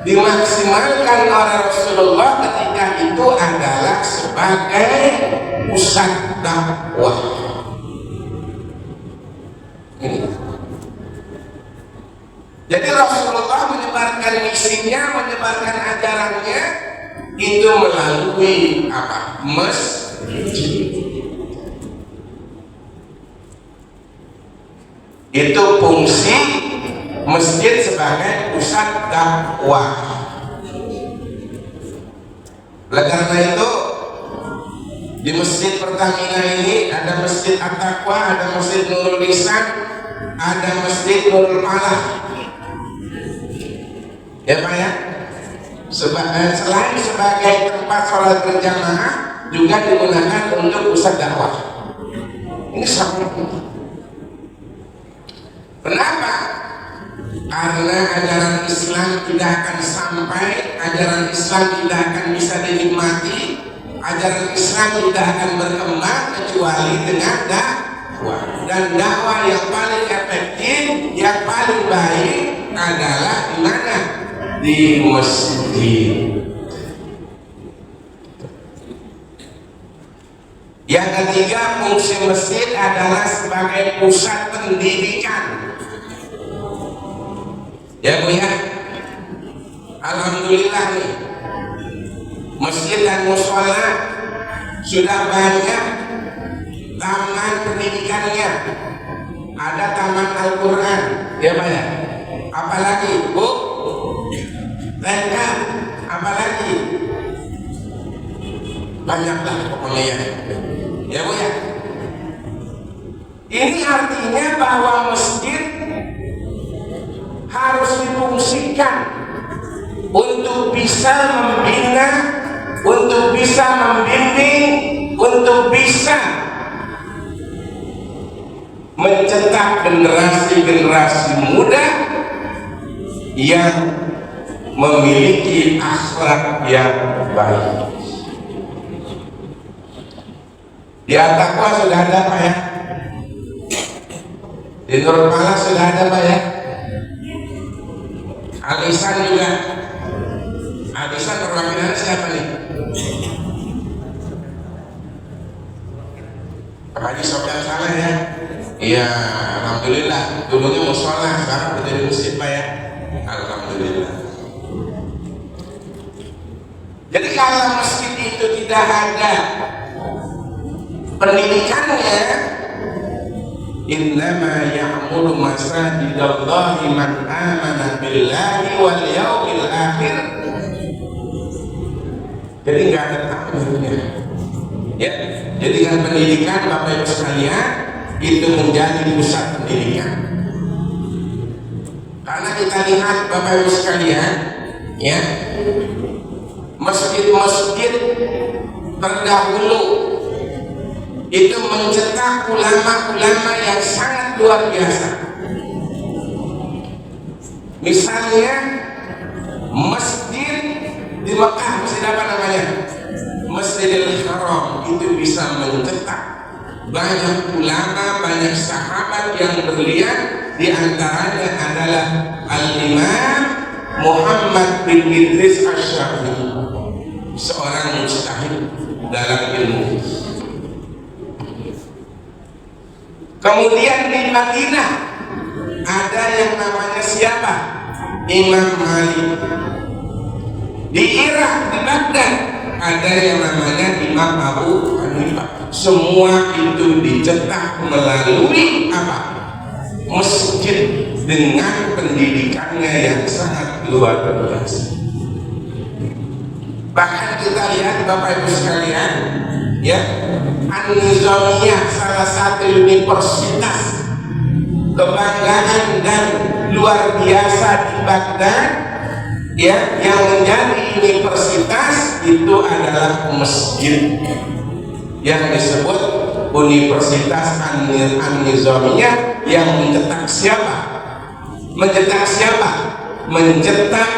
dimaksimalkan oleh Rasulullah ketika itu adalah sebagai pusat dakwah. Ini. Jadi Rasulullah menyebarkan misinya, menyebarkan ajarannya itu melalui apa? Masjid. Itu fungsi masjid sebagai pusat dakwah. Oleh karena itu di Masjid Pertamina ini ada Masjid At-Taqwa, ada Masjid Nurul Lisan, ada Masjid Nurul Falah. Ya Pak ya, selain sebagai tempat sholat berjamaah juga digunakan untuk pusat dakwah. Ini sangat penting. Kenapa? Karena ajaran Islam tidak akan sampai, ajaran Islam tidak akan bisa dinikmati, ajaran Islam tidak akan berkembang kecuali dengan dakwah. Dan dakwah yang paling efektif, yang paling baik adalah di mana? Di masjid. Yang ketiga, fungsi masjid adalah sebagai pusat pendidikan. Ya Bu ya, alhamdulillah nih, masjid dan mushola sudah banyak taman pendidikannya. Ada taman Al-Quran, ya Pak ya. Apalagi Bu? TK, apalagi? Banyaklah pokoknya ya. Ya Bu ya. Ini artinya bahwa masjid harus difungsikan untuk bisa membina, untuk bisa membimbing, untuk bisa mencetak generasi-generasi muda yang memiliki akhlak yang baik. Di At-Taqwa sudah ada Pak ya, di Nurul Falah sudah ada Pak ya, Al-Ihsan juga. Al-Ihsan perwakilan siapa nih? Pak Haji Sofyan Saleh ya. Iya, alhamdulillah. Dulunya mushola, sekarang menjadi masjid Pak ya. Alhamdulillah. Jadi kalau masjid itu tidak ada pendidikannya, innama ya'muru masajidallahi man amana billahi wal yawmil akhir. Jadi nggak ada takdirnya. Ya, jadi dengan pendidikan Bapak Ibu sekalian itu menjadi pusat pendidikan. Karena kita lihat Bapak Ibu sekalian, ya, masjid-masjid terdahulu itu mencetak ulama-ulama yang sangat luar biasa. Misalnya masjid di Mekah, masjid apa namanya? Masjidil Haram itu bisa mencetak banyak ulama, banyak sahabat yang berlian di antaranya adalah Al-Imam Muhammad bin Idris Asy-Syafi'i, seorang mujtahid dalam ilmu. Kemudian di Madinah ada yang namanya siapa? Imam Malik. Di Irak, di Baghdad ada yang namanya Imam Abu Hanifah. Semua itu dicetak melalui apa? Masjid dengan pendidikannya yang sangat luar biasa. Bahkan kita lihat Bapak Ibu sekalian, ya, An-Nizamiyah, salah satu universitas kebanggaan dan luar biasa di Baghdad, ya, yang menjadi universitas itu adalah masjid yang disebut Universitas An-Nizamiyah, yang mencetak siapa? Mencetak siapa? Mencetak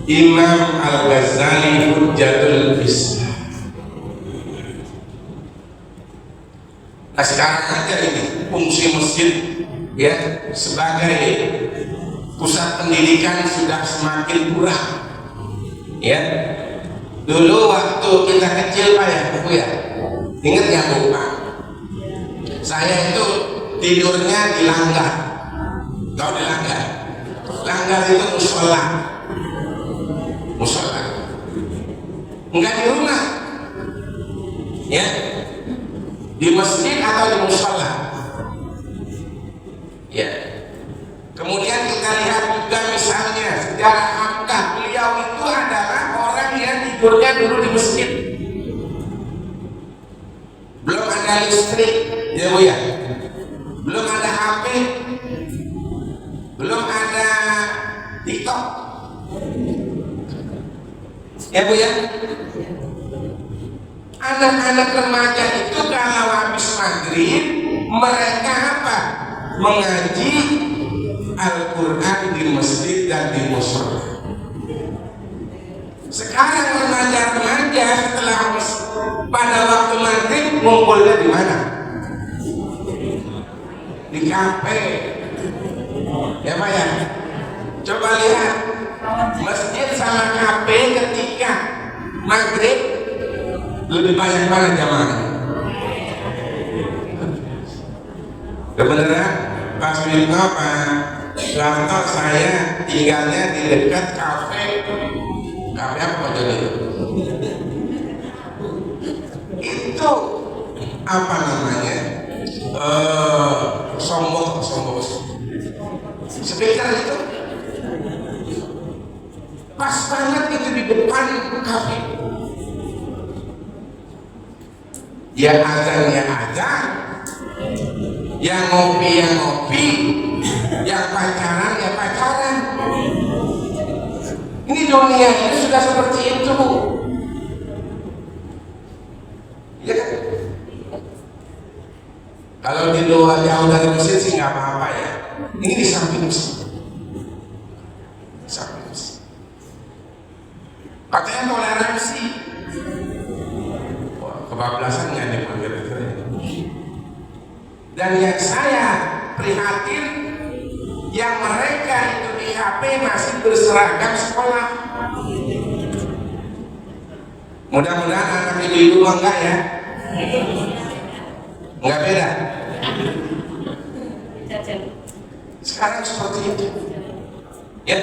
Imam Al-Ghazali Hujjatul Islam. Nah, sekarang aja ini fungsi masjid, ya, sebagai pusat pendidikan sudah semakin kurang, ya. Dulu waktu kita kecil Pak ya, Bu ya, ingat nggak Bu Pak? Saya itu tidurnya di langgar. Tahu di langgar? Langgar itu musola. Musola. Enggak di rumah, ya, di masjid atau di musola, ya. Kemudian kita lihat juga misalnya sejarah Hamkah, beliau itu adalah orang yang tidurnya dulu di masjid. Belum ada listrik, ya Bu ya, belum ada HP, belum ada TikTok, ya Bu ya. Anak-anak remaja itu kalau habis maghrib mereka apa? Mengaji Al-Quran di masjid dan di musola. Sekarang remaja-remaja setelah pada waktu maghrib ngumpulnya di mana? Di kafe, ya Pak ya. Coba lihat masjid sama kafe ketika maghrib, lebih banyak mana jamaahnya? Kebenaran Pak Sudirno, Pak Soeharto, saya tinggalnya di dekat kafe apa jadi? Itu apa namanya? Sombong speaker itu pas banget itu di depan kafe. Ya azan ya azan, yang ngopi ya ngopi, yang pacaran ya pacaran. Ini dunia ini sudah seperti itu, ya kan? Kalau di luar jauh dari masjid sih nggak apa-apa ya. Ini di samping masjid, samping masjid. Katanya toleransi. Wah, kebablasan nggak nih kira-kira? Dan yang saya prihatin, yang mereka itu di HP masih berseragam sekolah. Mudah-mudahan anak ibu-ibu enggak ya, enggak beda. Sekarang seperti itu, ya.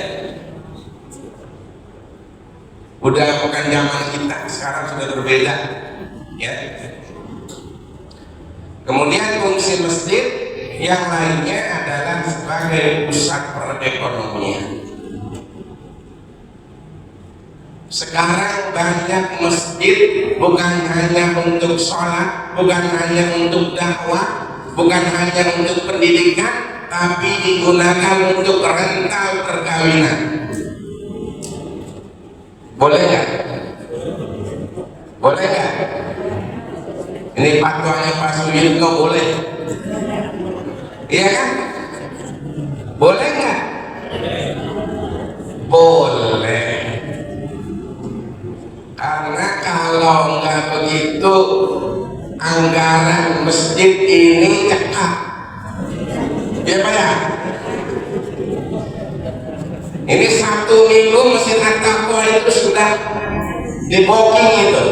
Udah bukan zaman kita, sekarang sudah berbeda, ya. Kemudian fungsi masjid yang lainnya adalah sebagai pusat perekonomian. Sekarang banyak masjid bukan hanya untuk sholat, bukan hanya untuk dakwah, bukan hanya untuk pendidikan, tapi digunakan untuk rental perkawinan. Boleh nggak? Boleh nggak? Ini fatwanya Pak Sudirno boleh? Iya kan? Boleh nggak? Boleh. Karena kalau nggak begitu anggaran masjid ini cekak, ya Pak ya. Ini 1 minggu Masjid At-Taqwa itu sudah di booking itu.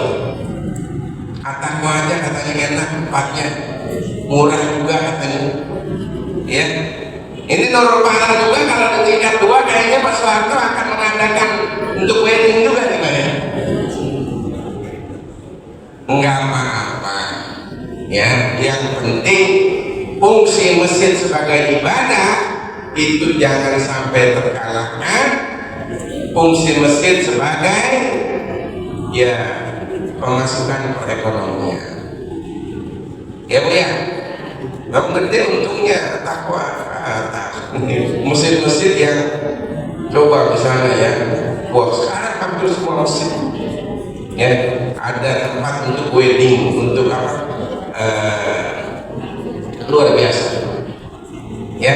At-Taqwa aja katanya enak tempatnya, murah juga katanya. Ya, ini Nurul Fahran juga kalau di tingkat 2 kayaknya Pak Soeharto akan mengadakan untuk wedding juga nih Pak ya. Enggak apa-apa. Ya, yang penting fungsi masjid sebagai ibadah itu jangan sampai terkalahkan fungsi masjid sebagai ya pemasukan perekonomian. Ya Bu ya, Bang gede untungnya takwa. Masjid-masjid yang coba misalnya ya, wah sekarang hampir semua masjid ya ada tempat untuk wedding, untuk apa? Luar biasa ya.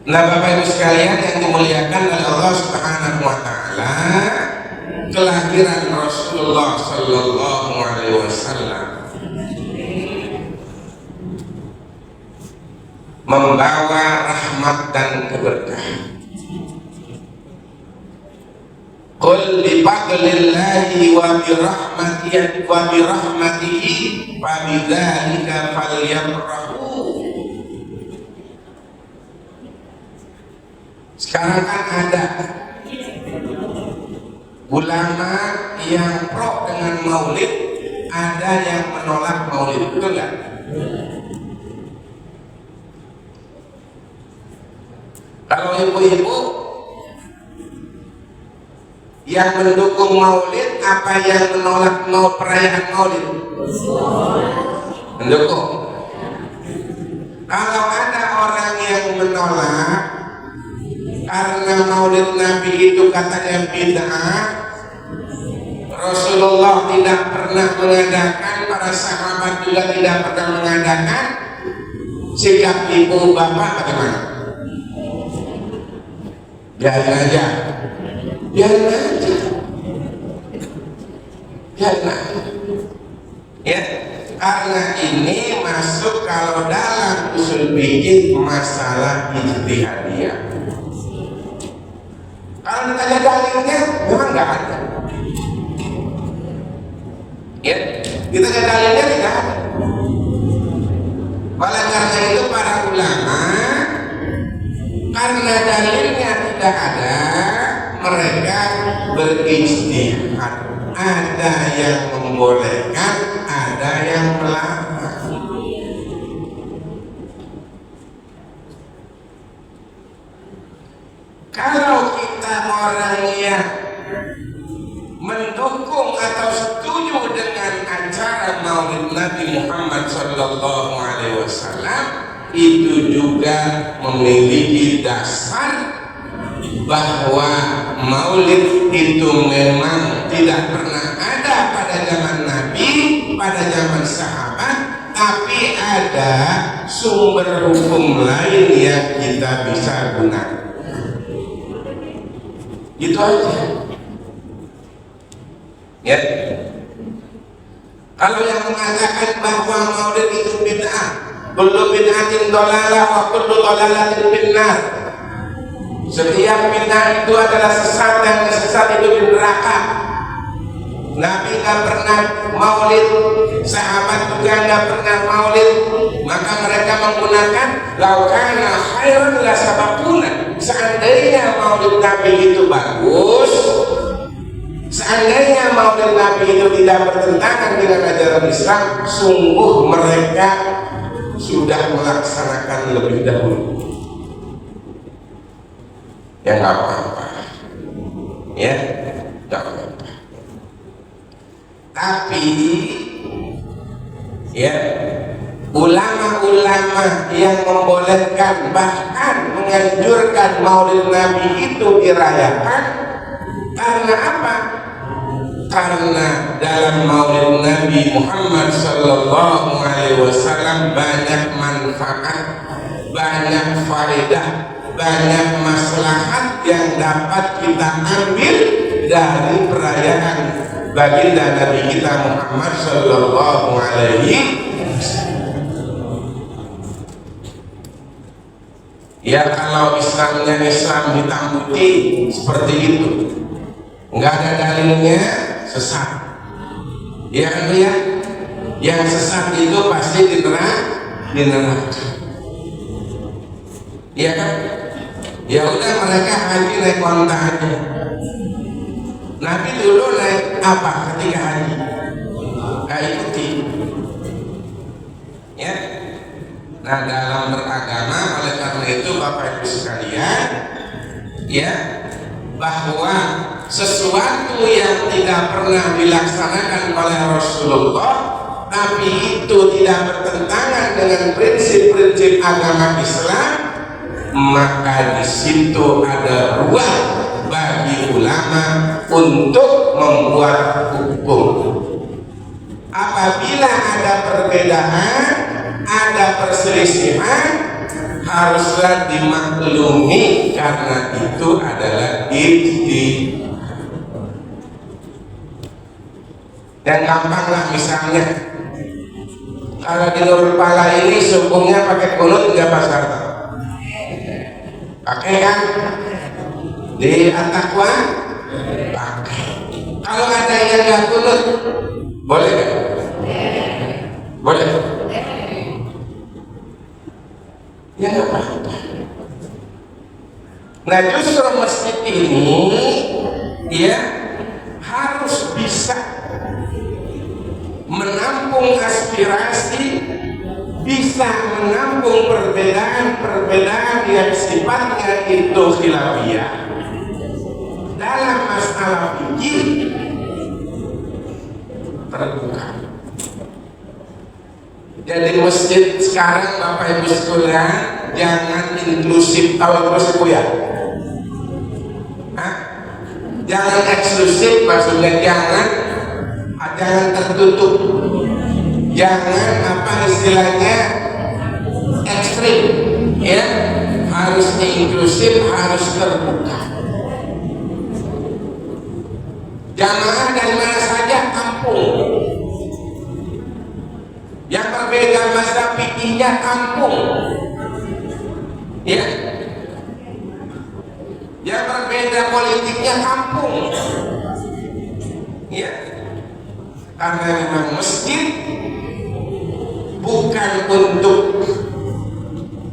Nah Bapak Ibu sekalian yang dimuliakan oleh Allah Subhanahu wa Ta'ala, kelahiran Rasulullah Sallallahu Alaihi Wasallam membawa rahmat dan keberkahan. Qul bi fadlillahi wa bi rahmatihi fa bidzalika falyafrahu. Sekarang kan ada ulama yang pro dengan maulid, ada yang menolak maulid, betul nggak? Kalau ibu-ibu yang mendukung maulid apa yang menolak perayaan maulid? Mendukung. Kalau ada orang yang menolak karena maulid Nabi itu katanya bid'ah, Rasulullah tidak pernah mengadakan, para sahabat juga tidak pernah mengadakan, sikap ibu bapak bagaimana? Biarin aja, biarin aja, biarin aja. Ya, karena ini masuk kalau dalam usul fikih masalah ijtihadiyah. Kalau ditanya dalilnya, memang nggak ada. Ya, ditanya dalilnya tidak ada. Oleh karena itu para ulama, karena dalilnya tidak ada, mereka berijtihad. Ada yang membolehkan, ada yang melarang. Kalau kita orang yang mendukung atau setuju dengan acara Maulid Nabi Muhammad Sallallahu Alaihi Wasallam, itu juga memiliki dasar bahwa Maulid itu memang tidak pernah ada pada zaman Nabi, pada zaman sahabat, tapi ada sumber hukum lain yang kita bisa gunakan. Itu aja. Ya. Kalau yang mengatakan bahwa maulid itu bid'ah, kullu bid'atin dhalalah wa kullu dhalalatin finnar. Setiap bid'ah itu adalah sesat dan sesat itu di neraka. Nabi nggak pernah maulid, sahabat juga nggak pernah maulid, maka mereka menggunakan laukana khairan la sabaquna. Seandainya maulid Nabi itu bagus, seandainya maulid Nabi itu tidak bertentangan dengan ajaran Islam, sungguh mereka sudah melaksanakan lebih dahulu. Ya nggak apa-apa, ya nggak apa-apa. Tapi ya ulama-ulama yang membolehkan bahkan menganjurkan maulid Nabi itu dirayakan karena apa? Karena dalam maulid Nabi Muhammad Sallallahu Alaihi Wasallam banyak manfaat, banyak faedah, banyak maslahat yang dapat kita ambil dari perayaan baginda Nabi kita Muhammad Sallallahu Alaihi Wasallam. Ya kalau Islamnya Islam hitam putih seperti itu, nggak ada dalilnya, sesat. Ya kan ya? Yang sesat itu pasti di neraka. Ya kan? Ya udah mereka haji naik onta aja. Nabi dulu naik apa ketika haji? Nggak ikuti. Ya. Nah dalam beragama oleh karena itu Bapak Ibu sekalian, ya, bahwa sesuatu yang tidak pernah dilaksanakan oleh Rasulullah tapi itu tidak bertentangan dengan prinsip-prinsip agama Islam, maka di situ ada ruang bagi ulama untuk membuat hukum. Apabila ada perbedaan, ada perselisihan, haruslah dimaklumi karena itu adalah ijtihad. Dan gampanglah misalnya, kalau di Nurul Pala ini subuhnya pakai kunut nggak Pak Sarto? Pakai kan? Di At-Taqwa pakai. Kalau ada yang nggak kunut, boleh nggak? Boleh. Ya nggak apa-apa. Nah justru masjid ini ya harus bisa menampung aspirasi, bisa menampung perbedaan-perbedaan yang sifatnya itu khilafiyah dalam masalah fikih terbuka. Jadi masjid sekarang Bapak Ibu sekalian jangan inklusif, tahu inklusif ya? Jangan eksklusif, maksudnya jangan tertutup, jangan apa istilahnya ekstrim, ya, harus inklusif, harus terbuka. Jamaah dari mana saja kampung. Yang berbeda mazhab fikihnya kampung, ya. Yang berbeda politiknya kampung, ya. Karena memang masjid bukan untuk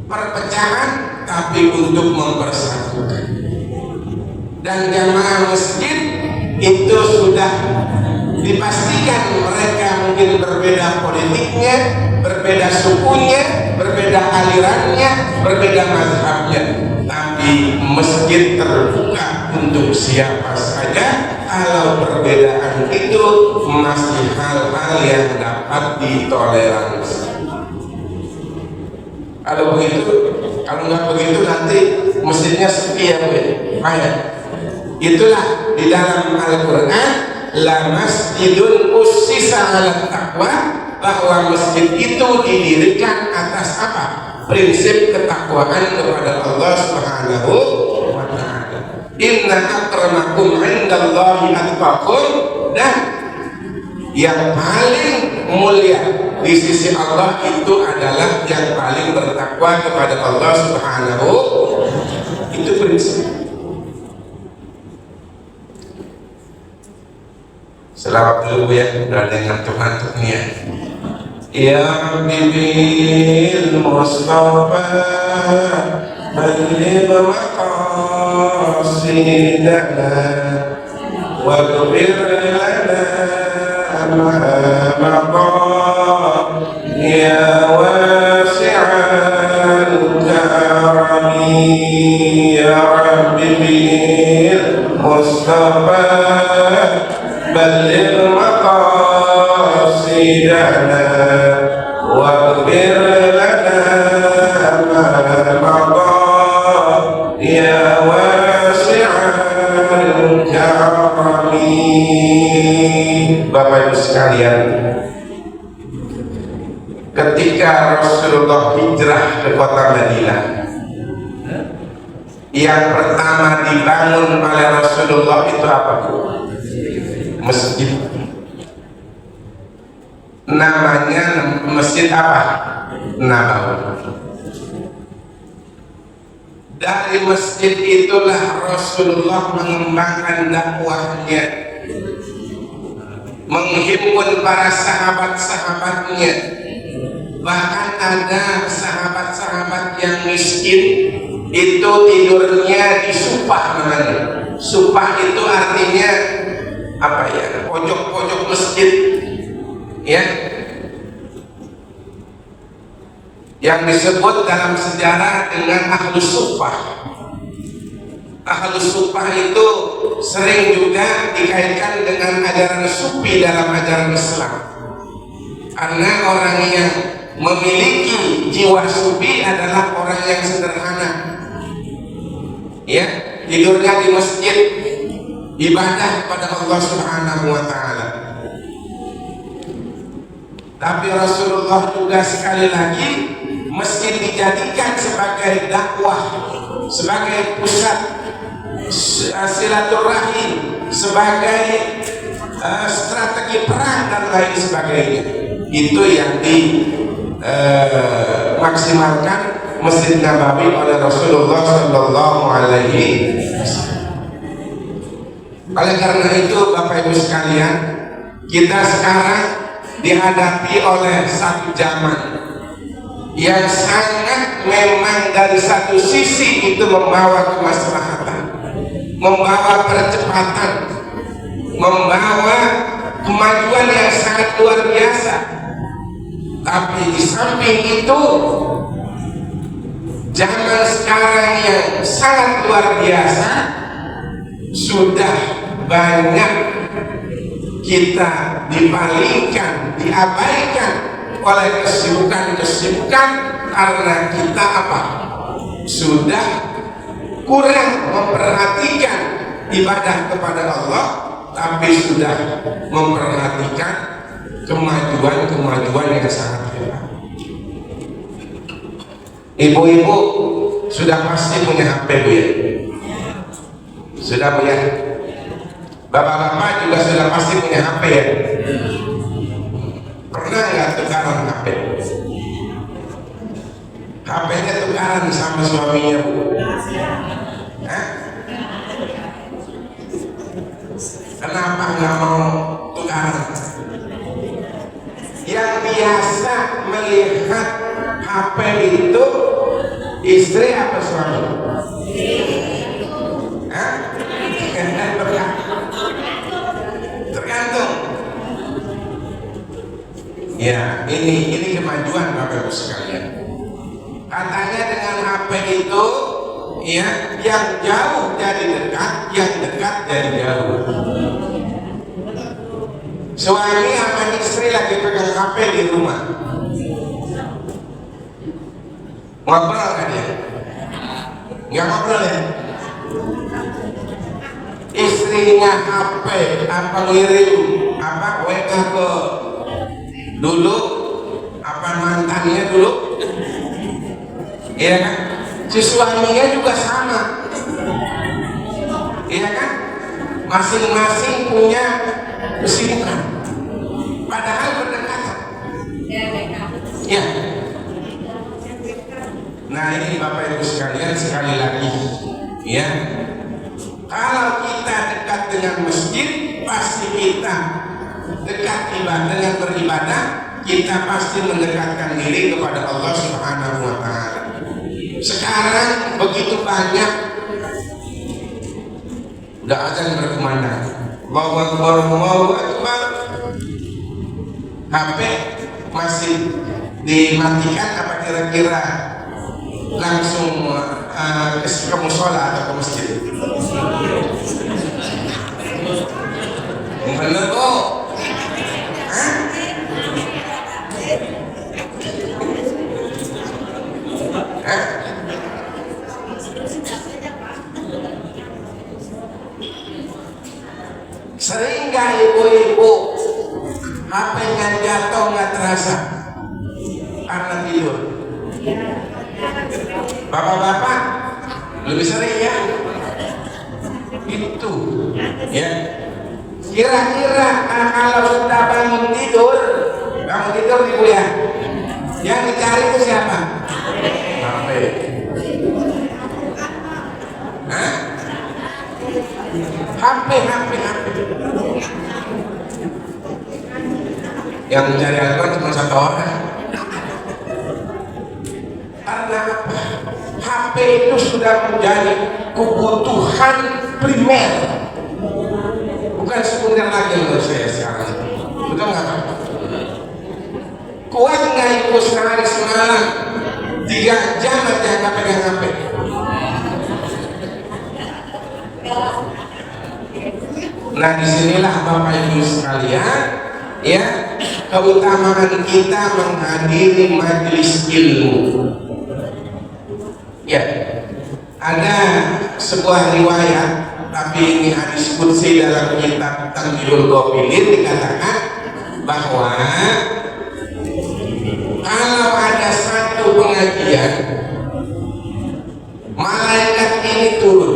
perpecahan, tapi untuk mempersatukan. Dan jamaah masjid itu sudah dipastikan mereka mungkin berbeda politiknya, berbeda sukunya, berbeda alirannya, berbeda mazhabnya, tapi masjid terbuka untuk siapa saja kalau perbedaan itu masih hal-hal yang dapat ditoleransi. Kalau begitu, kalau nggak begitu nanti masjidnya sepi ya Bu. Itulah di dalam Al-Quran, la masjidun ussisa 'ala taqwa, bahwa masjid itu didirikan atas apa? Prinsip ketakwaan kepada Allah Subhanahu wa ta'ala. Inna akramakum 'indallahi atqakum, dan yang paling mulia di sisi Allah itu adalah yang paling bertakwa kepada Allah Subhanahu. Itu prinsip. Selawat dulu ya, udah ada ngantuk-ngantuk nih ya. Ya Nabil Mustafa balligh maqasidana waghfir lana ma maqa ya wasi'al karami ya Nabil Mustafa balligh maqasidana waghfir lana ma maqa ya wasi'al karami. Bapak Ibu sekalian, ketika Rasulullah hijrah ke kota Madinah, yang pertama dibangun oleh Rasulullah itu apa? Masjid. Namanya masjid apa? Nabawi. Dari masjid itulah Rasulullah mengembangkan dakwahnya, menghimpun para sahabat-sahabatnya. Bahkan ada sahabat-sahabat yang miskin itu tidurnya di supah namanya. Supah itu artinya apa ya? Pojok-pojok masjid, ya. Yang disebut dalam sejarah dengan ahlus suffah. Ahlus suffah itu sering juga dikaitkan dengan ajaran sufi dalam ajaran Islam. Karena orang yang memiliki jiwa sufi adalah orang yang sederhana, ya, tidurnya di masjid, ibadah kepada Allah Subhanahu wa Ta'ala. Tapi Rasulullah juga sekali lagi masjid dijadikan sebagai dakwah, sebagai pusat silaturahim, sebagai strategi perang dan lain sebagainya. Itu yang dimaksimalkan Masjid Nabawi oleh Rasulullah Shallallahu Alaihi Wasallam. Oleh karena itu, Bapak Ibu sekalian, kita sekarang dihadapi oleh satu zaman yang sangat memang dari satu sisi itu membawa kemaslahatan, membawa percepatan, membawa kemajuan yang sangat luar biasa. Tapi di samping itu, zaman sekarang yang sangat luar biasa sudah banyak kita dipalingkan, diabaikan oleh kesibukan-kesibukan karena kita apa? Sudah kurang memperhatikan ibadah kepada Allah, tapi sudah memperhatikan kemajuan-kemajuan yang sangat hebat. Ibu-ibu sudah pasti punya HP, Bu, ya? Sudah, Bu, ya? Bapak-bapak juga sudah pasti punya HP, ya? Pernah nggak tukaran HP? HP-nya tukaran sama suaminya, Bu? Hah? Kenapa nggak mau tukaran? Yang biasa melihat HP itu istri apa suami? Hah? Tergantung. Ya, ini kemajuan Bapak Ibu sekalian. Katanya dengan HP itu, ya, yang jauh jadi dekat, yang dekat jadi jauh. Suami sama istri lagi pegang HP di rumah, ngobrol kan ya? Nggak ngobrol ya? Istrinya HP apa ngirim apa WA ke dulu apa mantannya dulu, iya kan? Si suaminya juga sama, iya kan? Masing-masing punya kesibukan, padahal berdekatan. Ya. Nah, ini Bapak Ibu sekalian, sekali lagi, ya, kalau kita dekat dengan masjid, pasti kita dekat ibadah, dengan beribadah, kita pasti mendekatkan diri kepada Allah Subhanahu wa Ta'ala. Sekarang begitu banyak, udah azan berkumandang, Allahu Akbar, Allahu Akbar, HP masih dimatikan apa kira-kira langsung ke musola atau ke masjid? Bener kok? Hah? Hah? Sering gak ibu-ibu HP-nya jatuh nggak terasa karena tidur? Bapak-bapak lebih sering ya? Itu ya. Kira-kira kalau sudah bangun tidur ibu ya, yang dicari itu siapa? HP. HP. Yang mencari Al-Quran cuma satu orang. Karena apa? HP itu sudah menjadi kebutuhan primer, bukan sekunder lagi menurut saya sekarang. Betul nggak Pak? Kuat nggak ikut sehari semalam 3 jam aja nggak pegang HP? Nah disinilah Bapak Ibu sekalian, ya, keutamaan kita menghadiri majelis ilmu. Ya, ada sebuah riwayat, tapi ini hadis qudsi dalam kitab Tanbihul Ghafilin, dikatakan bahwa kalau ada satu pengajian, malaikat ini turun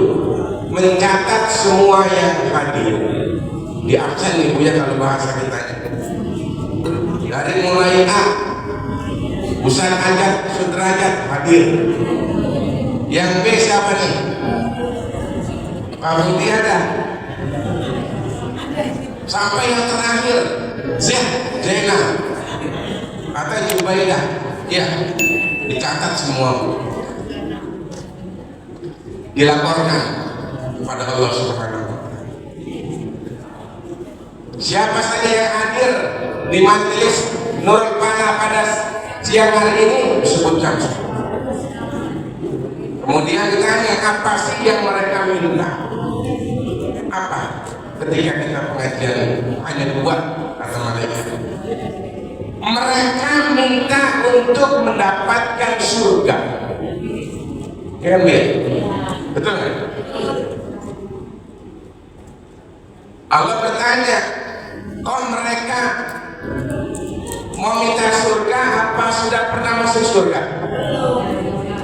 mencatat semua yang hadir. Di absen nih Bu ya kalau bahasa kita. Dari mulai A, Ustaz Ajat Sudrajat hadir. Yang B siapa nih? Pak Budi ada. Sampai yang terakhir Zainal atau Jubaidah, ya, dicatat semua, dilaporkan kepada Allah Subhanahu wa Ta'ala. Siapa saja yang hadir di majelis Nurul Fana pada siang hari ini disebutkan. Kemudian ditanya apa sih yang mereka minta? Apa? Ketika kita pengajian hanya 2 kata malaikat. Mereka minta untuk mendapatkan surga. Ya, betul nggak? Allah bertanya, oh mereka mau minta surga, apa sudah pernah masuk surga?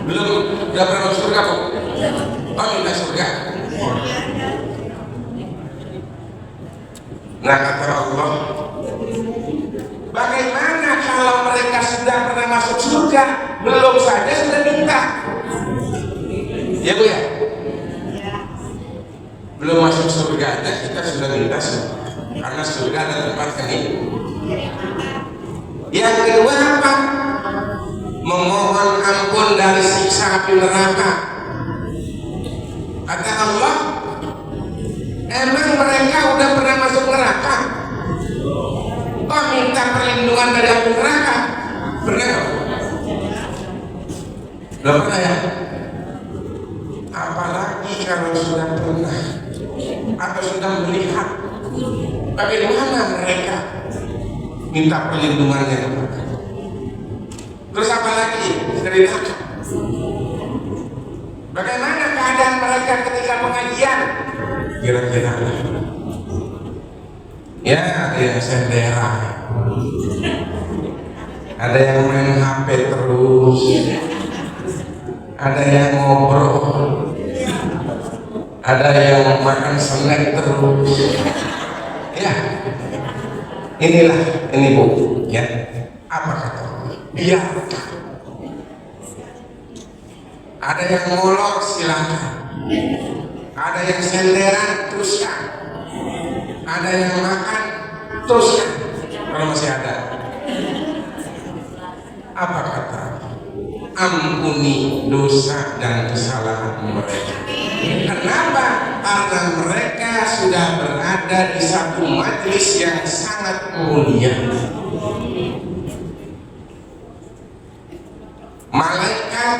Belum, sudah pernah masuk surga Bu? Oh minta surga. Nah kata Allah, bagaimana kalau mereka sudah pernah masuk surga, belum saja sudah minta? Ya Bu ya? Belum masuk surga aja kita sudah minta surga, karena surga ada tempatnya ini. Yang kedua apa? Memohon ampun dari siksa api neraka. Kata Allah, emang mereka udah pernah masuk neraka? Oh minta perlindungan dari api neraka? Pernah nggak? Belum pernah ya? Apalagi kalau sudah pernah atau sudah melihat bagaimana mereka minta perlindungannya kepada. Terus apa lagi? Cerita. Bagaimana keadaan mereka ketika pengajian? Kira-kira. Ya, ada yang sendera, ada yang main HP terus, ada yang ngobrol, ada yang makan snack terus. Ya, inilah ini Bu, ya. Apa kata? Biarkan. Ada yang ngolor silakan, ada yang senderan teruskan, ada yang makan teruskan kalau masih ada. Apa kata? Ampuni dosa dan kesalahan mereka. Kenapa? Karena mereka sudah berada di satu majelis yang sangat mulia. Malaikat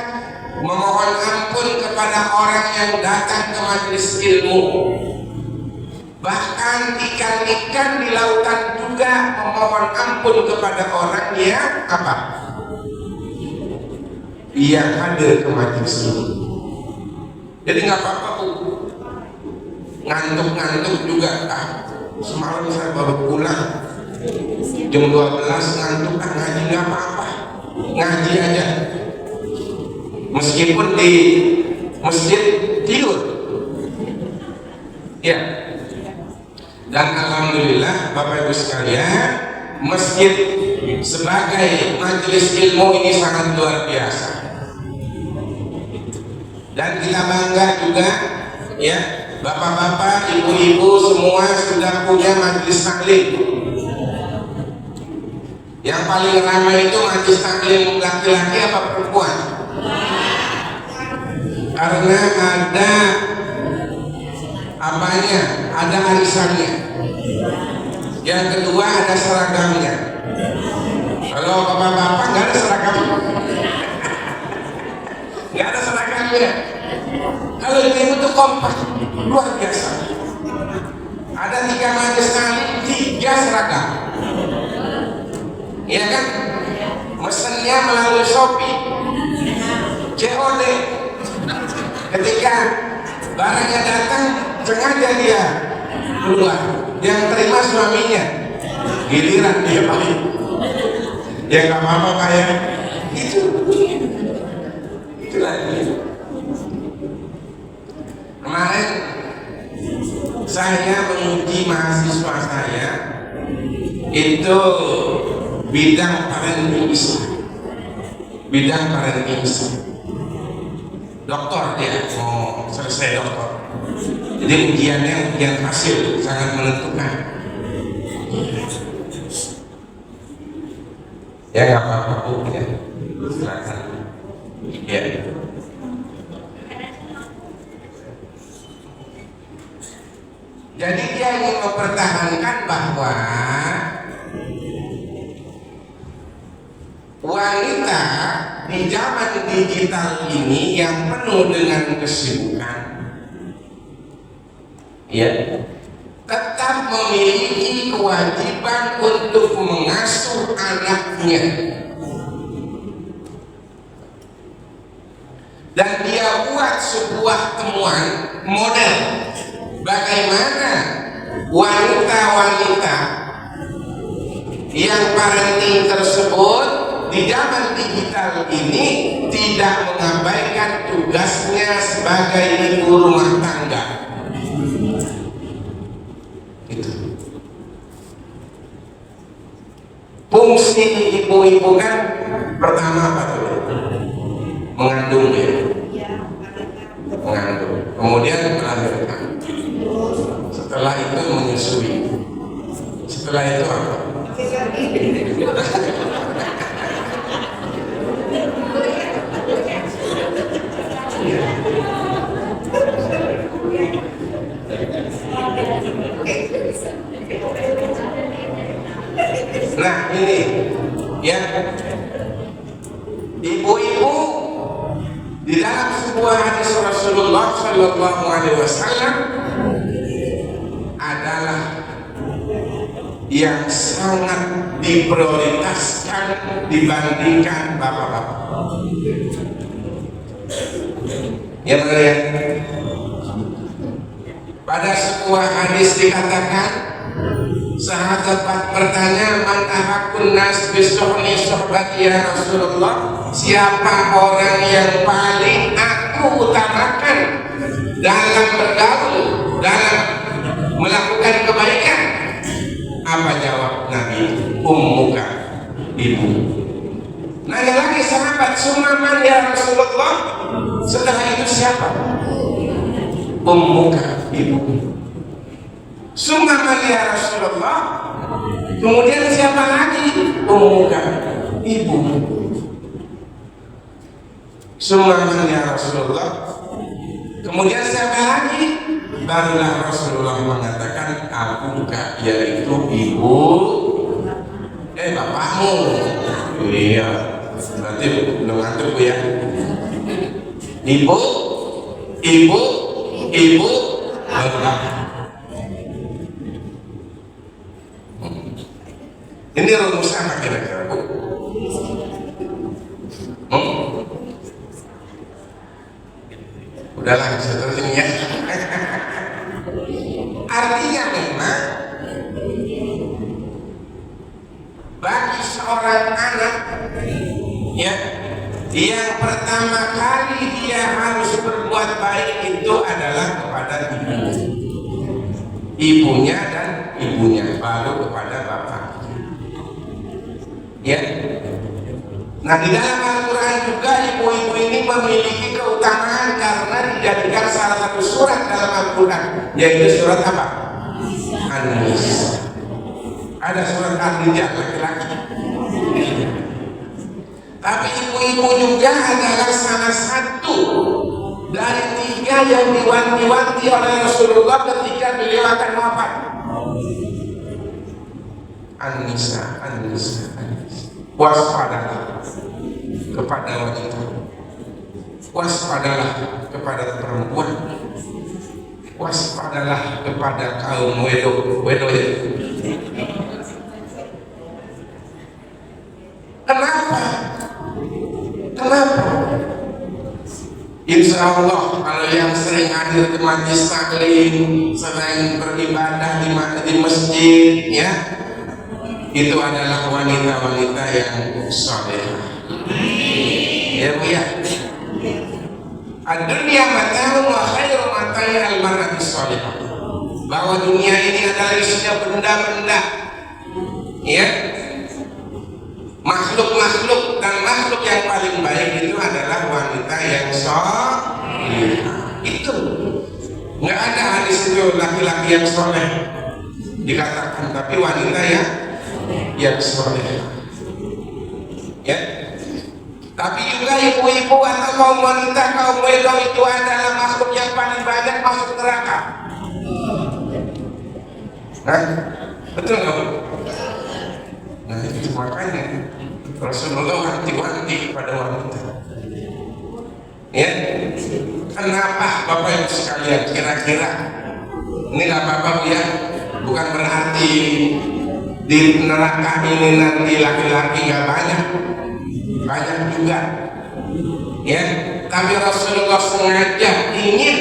memohon ampun kepada orang yang datang ke majelis ilmu. Bahkan ikan-ikan di lautan juga memohon ampun kepada orang yang apa? Yang hadir ke majelis ilmu. Jadi nggak apa-apa Bu, ngantuk-ngantuk juga. Semalam saya baru pulang jam 12 ngantuk, ngaji nggak apa-apa, ngaji aja. Meskipun di masjid tidur, ya. Dan alhamdulillah Bapak Ibu sekalian, masjid sebagai majelis ilmu ini sangat luar biasa. Dan kita bangga juga, ya, Bapak-bapak, ibu-ibu semua sudah punya majelis taklim. Yang paling ramai itu majelis taklim laki-laki apa perempuan? Karena ada apanya? Ada arisannya. Yang kedua ada seragamnya. Kalau bapak-bapak nggak ada seragam, nggak ada seragamnya. Kalau ibu itu kompak, luar biasa. Ada 3 majelis taklim, 3 seragam. Iya kan? Mesennya melalui Shopee, COD. Ketika barangnya datang, sengaja dia keluar. Yang terima suaminya, giliran dia balik. Ya nggak apa-apa kayak itu. Itulah ini. Kemarin saya menguji mahasiswa saya itu bidang parenting Islam, doktor dia mau selesai doktor, jadi ujian hasil sangat menentukan. Ya nggak apa-apa Bu, ya silakan. Ya. Jadi dia ingin mempertahankan bahwa wanita di zaman digital ini yang penuh dengan kesibukan, ya, tetap memiliki kewajiban untuk mengasuh anaknya. Dan dia buat sebuah temuan model bagaimana wanita-wanita yang parenting tersebut di zaman digital ini tidak mengabaikan tugasnya sebagai ibu rumah tangga. Itu. Fungsi ibu-ibu kan pertama apa tuh? Mengandung ya. Mengandung. Kemudian melahirkan. Setelah itu menyusui. Setelah itu apa? Nah ini ya, ibu-ibu di dalam sebuah hadis Rasulullah Shallallahu Alaihi Wasallam adalah yang sangat diprioritaskan dibandingkan bapak-bapak. Ya benar ya. Pada sebuah hadis dikatakan, sahabat bertanya, man ahakun nas bisuhni sohbati ya Rasulullah, siapa orang yang paling aku utamakan dalam bergaul, dalam melakukan kebaikan? Apa jawab Nabi? Ummuka, ibu. Nanya lagi sahabat, sumaman ya Rasulullah, setelah itu siapa? Ummuka, ibu. Sumaman ya Rasulullah, kemudian siapa lagi? Ummuka, ibu. Sumaman ya Rasulullah, kemudian siapa lagi? Barulah Rasulullah mengatakan abuka, yaitu ibu, bapakmu. Iya, berarti belum ngantuk ya. Ibu, bapak. Ini rumus apa kira-kira Bu? Udahlah, seterusnya ya. Artinya memang bagi seorang anak ya, yang pertama kali dia harus berbuat baik itu adalah kepada ibunya dan ibunya, baru kepada bapak. Ya. Nah di dalam Al-Quran juga ibu-ibu ini memiliki keutamaan keutamaan karena dijadikan salah satu surat dalam Al-Quran, yaitu surat apa? An-Nisa. Ada surat Ar-Rijal laki-laki. Tapi ibu-ibu juga adalah salah satu dari 3 yang diwanti-wanti oleh Rasulullah ketika beliau akan wafat. An-Nisa, An-Nisa, An-Nisa. Waspadalah kepada wanita, waspadalah kepada perempuan, waspadalah kepada kaum wedo. Kenapa? Insya Allah kalau yang sering hadir di majlis taklim, sering beribadah di masjid, ya, itu adalah wanita-wanita yang salehah. Ya Bu ya. Ad-dunya mata'un wa khairu mata'i al-mar'ati salihah. Bahwa dunia ini adalah isinya benda-benda, ya, makhluk-makhluk, dan makhluk yang paling baik itu adalah wanita yang saleh. Itu nggak ada hadis itu laki-laki yang soleh dikatakan, tapi wanita yang soleh, ya. Tapi juga ibu-ibu atau kaum wanita, kaum wedo itu adalah makhluk yang paling banyak masuk neraka. Nah, betul nggak? Nah, itu makanya Rasulullah wanti-wanti kepada wanita. Ya, kenapa Bapak Ibu sekalian? Kira-kira ini nggak apa-apa Bu ya, bukan berarti di neraka ini nanti laki-laki nggak banyak juga, ya. Tapi Rasulullah sengaja ingin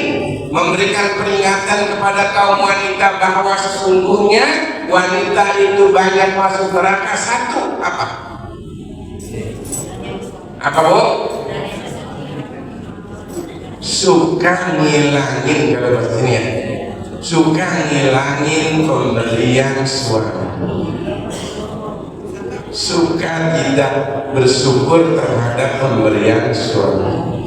memberikan peringatan kepada kaum wanita bahwa sesungguhnya wanita itu banyak masuk neraka. Satu, apa Bu? Suka ngilangin, kalau bahasa ini ya, suka ngilangin pemberian suami, suka tidak bersyukur terhadap pemberian suami.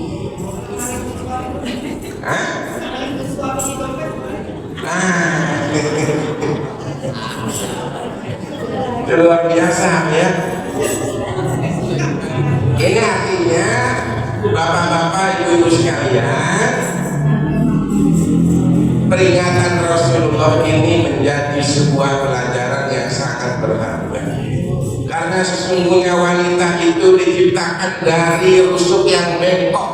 Luar biasa ya. Ini artinya bapak-bapak, ibu-ibu sekalian, peringatan Rasulullah ini menjadi sebuah pelajaran yang sangat berharga. Karena sesungguhnya wanita itu diciptakan dari rusuk yang bengkok.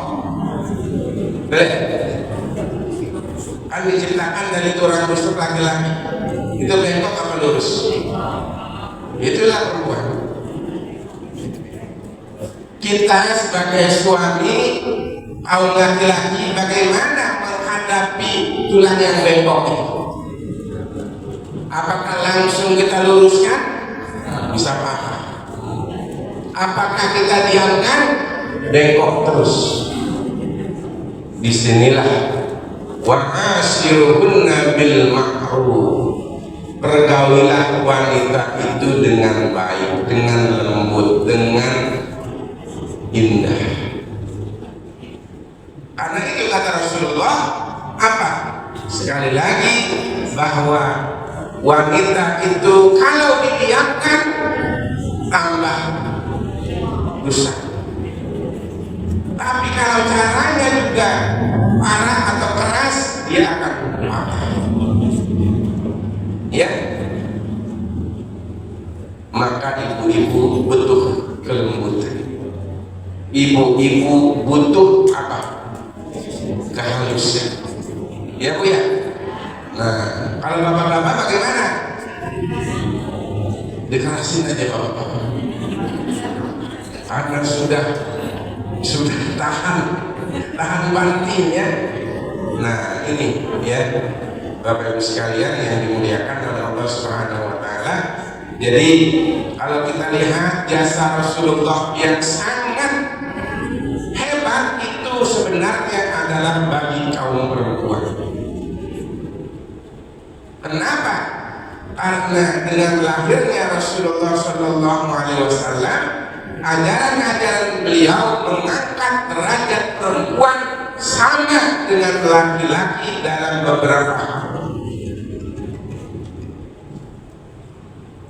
Kan diciptakan dari tulang rusuk laki-laki. Itu bengkok apa lurus? Itulah perempuan. Kita sebagai suami kaum laki-laki bagaimana menghadapi tulang yang bengkok itu? Apakah langsung kita luruskan? Bisa patah. Apakah kita diamkan? Bengkok terus. Disinilah wa'ashiruhunna bil ma'ruf. Pergaulilah wanita itu dengan baik, dengan lembut, dengan indah. Karena itu kata Rasulullah apa? Sekali lagi bahwa wanita itu kalau didiamkan tambah dosa. Tapi kalau caranya juga parah atau keras, dia akan patah. Ya, maka ibu-ibu butuh kelembutan. Ibu-ibu butuh apa? Kehalusan. Ya Bu ya. Nah, kalau bapak-bapak bagaimana? Dikerasin aja bapak-bapak. Karena sudah tahan banting ya. Nah ini ya Bapak Ibu sekalian yang dimuliakan oleh Allah Subhanahu wa taala. Jadi kalau kita lihat jasa Rasulullah yang sangat hebat itu sebenarnya adalah bagi kaum perempuan. Kenapa? Karena dengan lahirnya Rasulullah Shallallahu Alaihi Wasallam, ajaran-ajaran beliau mengangkat derajat perempuan sama dengan laki-laki dalam beberapa hal.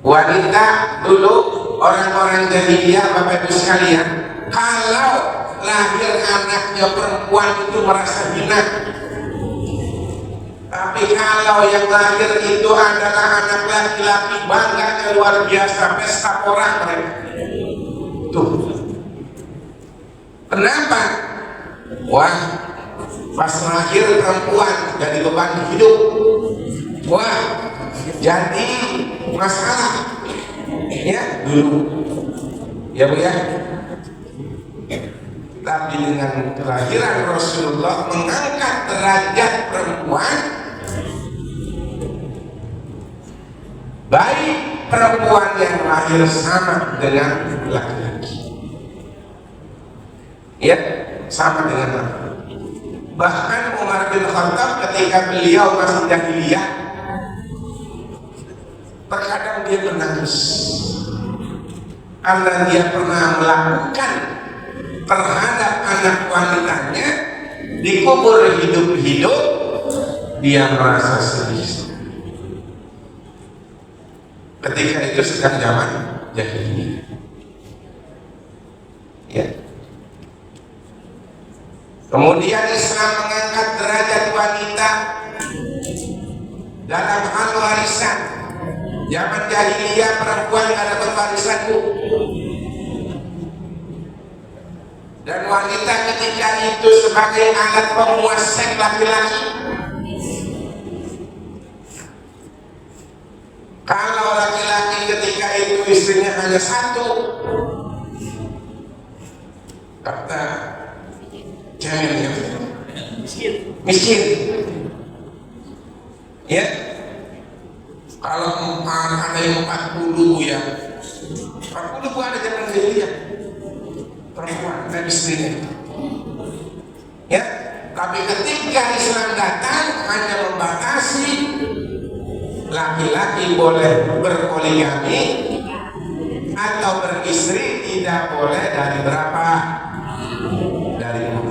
Wanita dulu, orang-orang jahiliyah, Bapak Ibu sekalian, kalau lahir anaknya perempuan itu merasa hina. Tapi kalau yang lahir itu adalah anak laki-laki, bangganya luar biasa, pesta porah mereka. Tuh. Kenapa? Wah, pas lahir perempuan jadi beban hidup. Wah, jadi masalah. Ya, dulu. Ya Bu ya. Tapi dengan kelahiran Rasulullah mengangkat derajat perempuan, baik perempuan yang lahir sama dengan laki-laki, ya, sama dengan laki-laki. Bahkan Umar bin Khattab ketika beliau masih jahiliyah, terkadang dia menangis karena dia pernah melakukan terhadap anak wanitanya, dikubur hidup-hidup, dia merasa sedih. Ketika itu sedang zaman jahiliyah. Ya. Kemudian Islam mengangkat derajat wanita dalam hal warisan. Zaman jahiliyah perempuan nggak dapat warisan, Bu. Dan wanita ketika itu sebagai alat pemuas seks laki-laki. Kalau laki-laki ketika itu istrinya hanya satu, kata ceweknya miskin. Ya, kalau ada yang 40 ya, 40 Bu ada zaman jahiliyah. Perempuan dan istrinya, ya. Tapi ketika Islam datang hanya membatasi laki-laki boleh berpoligami atau beristri, tidak boleh dari berapa? Dari 4.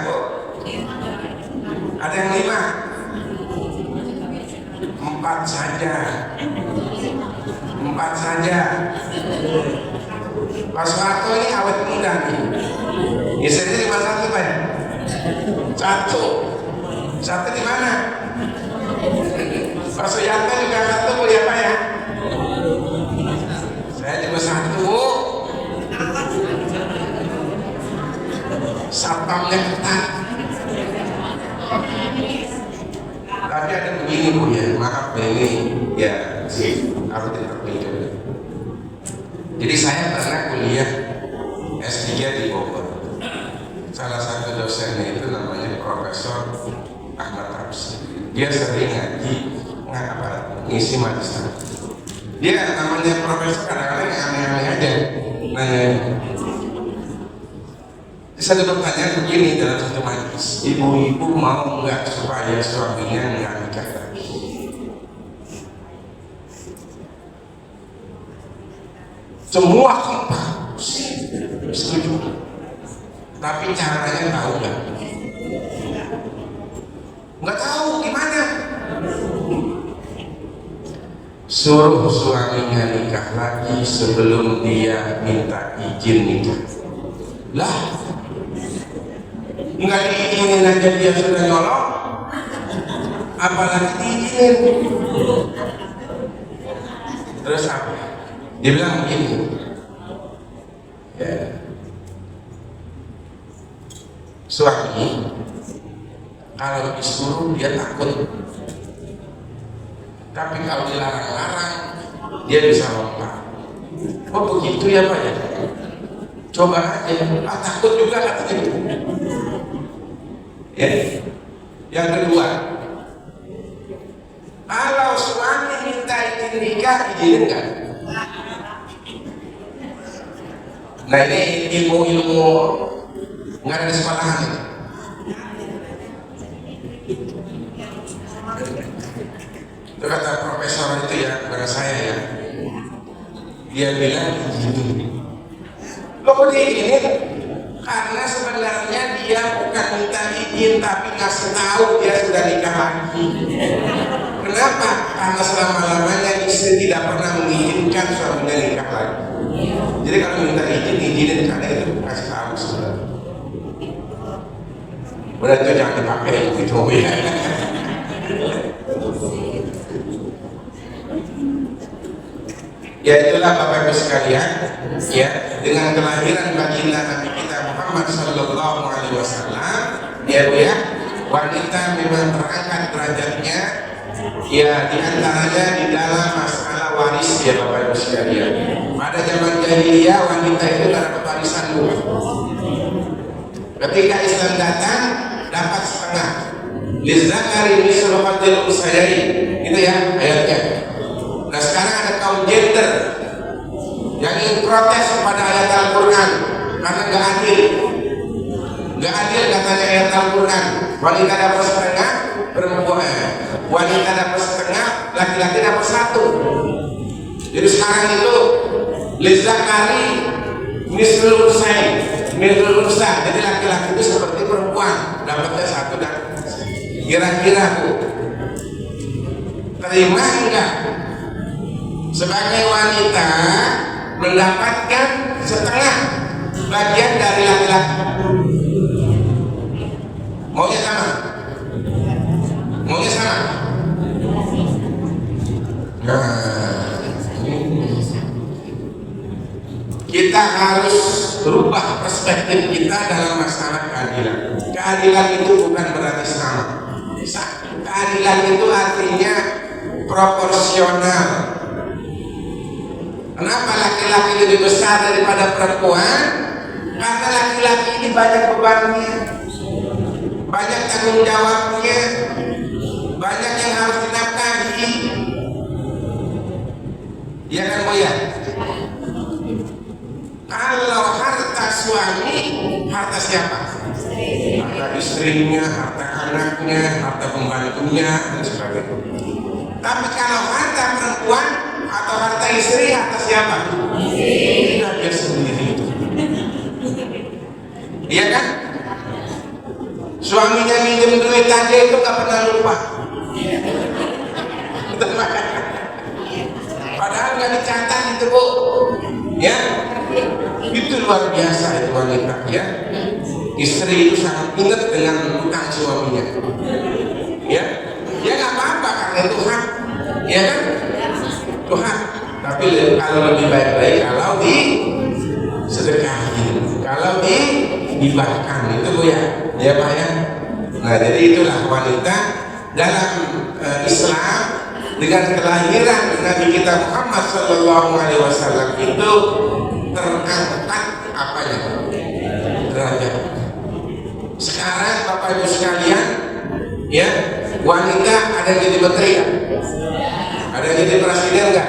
Bu, ada yang 5, 4 saja. 4 saja. Pak Soeharto ini awet muda nih. Istrinya di mana satu Pak? Satu di mana? Pak Soeharto juga satu Bu ya Pak ya? Saya juga satu. Satpamnya ketat. Tapi ada begini Bu ya, maaf ini ya sih, harus diperbaiki. Jadi saya pernah kuliah S3 di Bogor. Salah satu dosennya itu namanya Profesor Ahmad Ramsi. Dia sering ngaji, ngisi magister. Dia namanya profesor kadang-kadang aneh-aneh aja. Nanya. Satu pertanyaan begini dalam satu majelis, ibu-ibu mau nggak supaya suaminya nggak nikah lagi? Semua kompak setuju, tapi caranya tahu nggak? Nggak tahu gimana? Suruh suaminya nikah lagi sebelum dia minta izin nikah. Lah, nggak diizinin aja dia sudah nyolong, apalagi diizinin. Terus apa? Dia bilang begini, ya, suami kalau disuruh dia takut, tapi kalau dilarang-larang dia bisa lompat. Oh begitu ya Pak ya? Coba aja, takut juga katanya. Ya. Yang kedua, kalau suami minta izin nikah, izinin nggak? Nah ini ilmu nggak ada kesepakatan itu. Itu kata profesor itu ya, kepada saya ya. Dia bilang gini, lo kok diizinin? Karena sebenarnya dia bukan minta izin, tapi ngasih tahu dia sudah nikah lagi. Kenapa? Karena selama-lamanya istri tidak pernah mengizinkan suaminya nikah lagi. Jadi kalau minta izin, izinin, karena itu kasih tahu sebenarnya. Udah itu jangan dipakai gitu ya. Ya itulah Bapak Ibu sekalian, ya, dengan kelahiran baginda Nabi kita Muhammad Sallallahu Alaihi Wasallam, ya Bu ya, wanita memang terangkat derajatnya, ya diantaranya di dalam masalah waris, ya Bapak Ibu sekalian. Pada zaman jahiliyah wanita itu tidak dapat warisan Bu. Ketika Islam datang dapat setengah. Lizzakari mislu hadzil unsayain, itu ya ayatnya. Nah sekarang ada kaum gender yang ingin protes kepada ayat Al-Quran karena nggak adil katanya ayat Al-Quran. Wanita dapat setengah, perempuan wanita dapat setengah, laki-laki dapat satu. Jadi sekarang itu lizzakari mislu unsayain, mislu unsa, jadi laki-laki itu seperti perempuan dapatnya satu. Dan kira-kira Bu terima enggak sebagai wanita mendapatkan setengah bagian dari laki-laki? Maunya sama? Maunya sama? Nah, kita harus berubah perspektif kita dalam masalah keadilan. Keadilan itu bukan berarti sama. Keadilan itu artinya proporsional. Kenapa laki-laki lebih besar daripada perempuan? Karena laki-laki ini banyak bebannya, banyak tanggung jawabnya, banyak yang harus dinafkahi. Ya kan Bu ya? Kalau harta suami, harta siapa? Harta istrinya, harta anaknya, harta pembantunya, dan sebagainya. Tapi kalau harta perempuan atau harta istri, harta siapa? Tidak, dia sendiri. Iya kan? Suaminya minjem duit aja itu gak pernah lupa. Padahal gak dicatat itu Bu. Ya, itu luar biasa itu wanita ya. Istri itu sangat ingat dengan utang suaminya. Ya, ya nggak apa-apa karena itu hak, ya kan? Itu hak. Tapi kalau lebih baik-baik kalau disedekahin, kalau dihibahkan itu Bu ya, ya Pak ya. Nah jadi itulah wanita dalam Islam dengan kelahiran Nabi kita Muhammad Sallallahu Alaihi Wasallam itu terangkat apanya? Derajat. Sekarang Bapak Ibu sekalian, ya wanita ada yang jadi menteri kan? Ada yang jadi presiden nggak?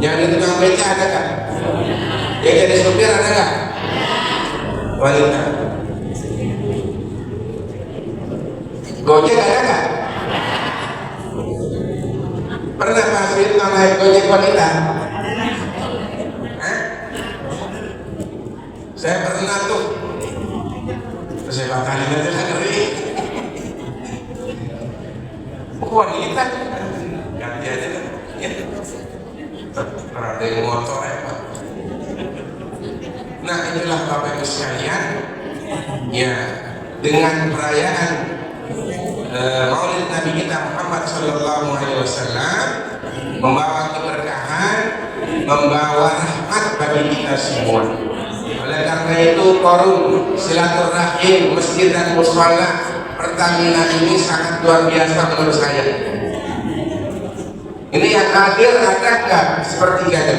Yang jadi tukang beca ada nggak? Yang jadi supir ada nggak? Wanita. Gojek ada nggak? Pernah Pak Firno naik Gojek wanita? Saya pernah tuh. Terus saya batalin aja lah ngeri. Wanita ganti aja kan? Pernah ada yang motor ya Pak. Nah inilah Bapak Ibu sekalian, ya dengan perayaan Maulid Nabi kita Muhammad Sallallahu Alaihi Wasallam membawa keberkahan, membawa rahmat bagi kita semua. Oleh karena itu forum silaturahim masjid dan mushola Pertamina ini sangat luar biasa menurut saya. Ini yang hadir ada nggak sepertiganya?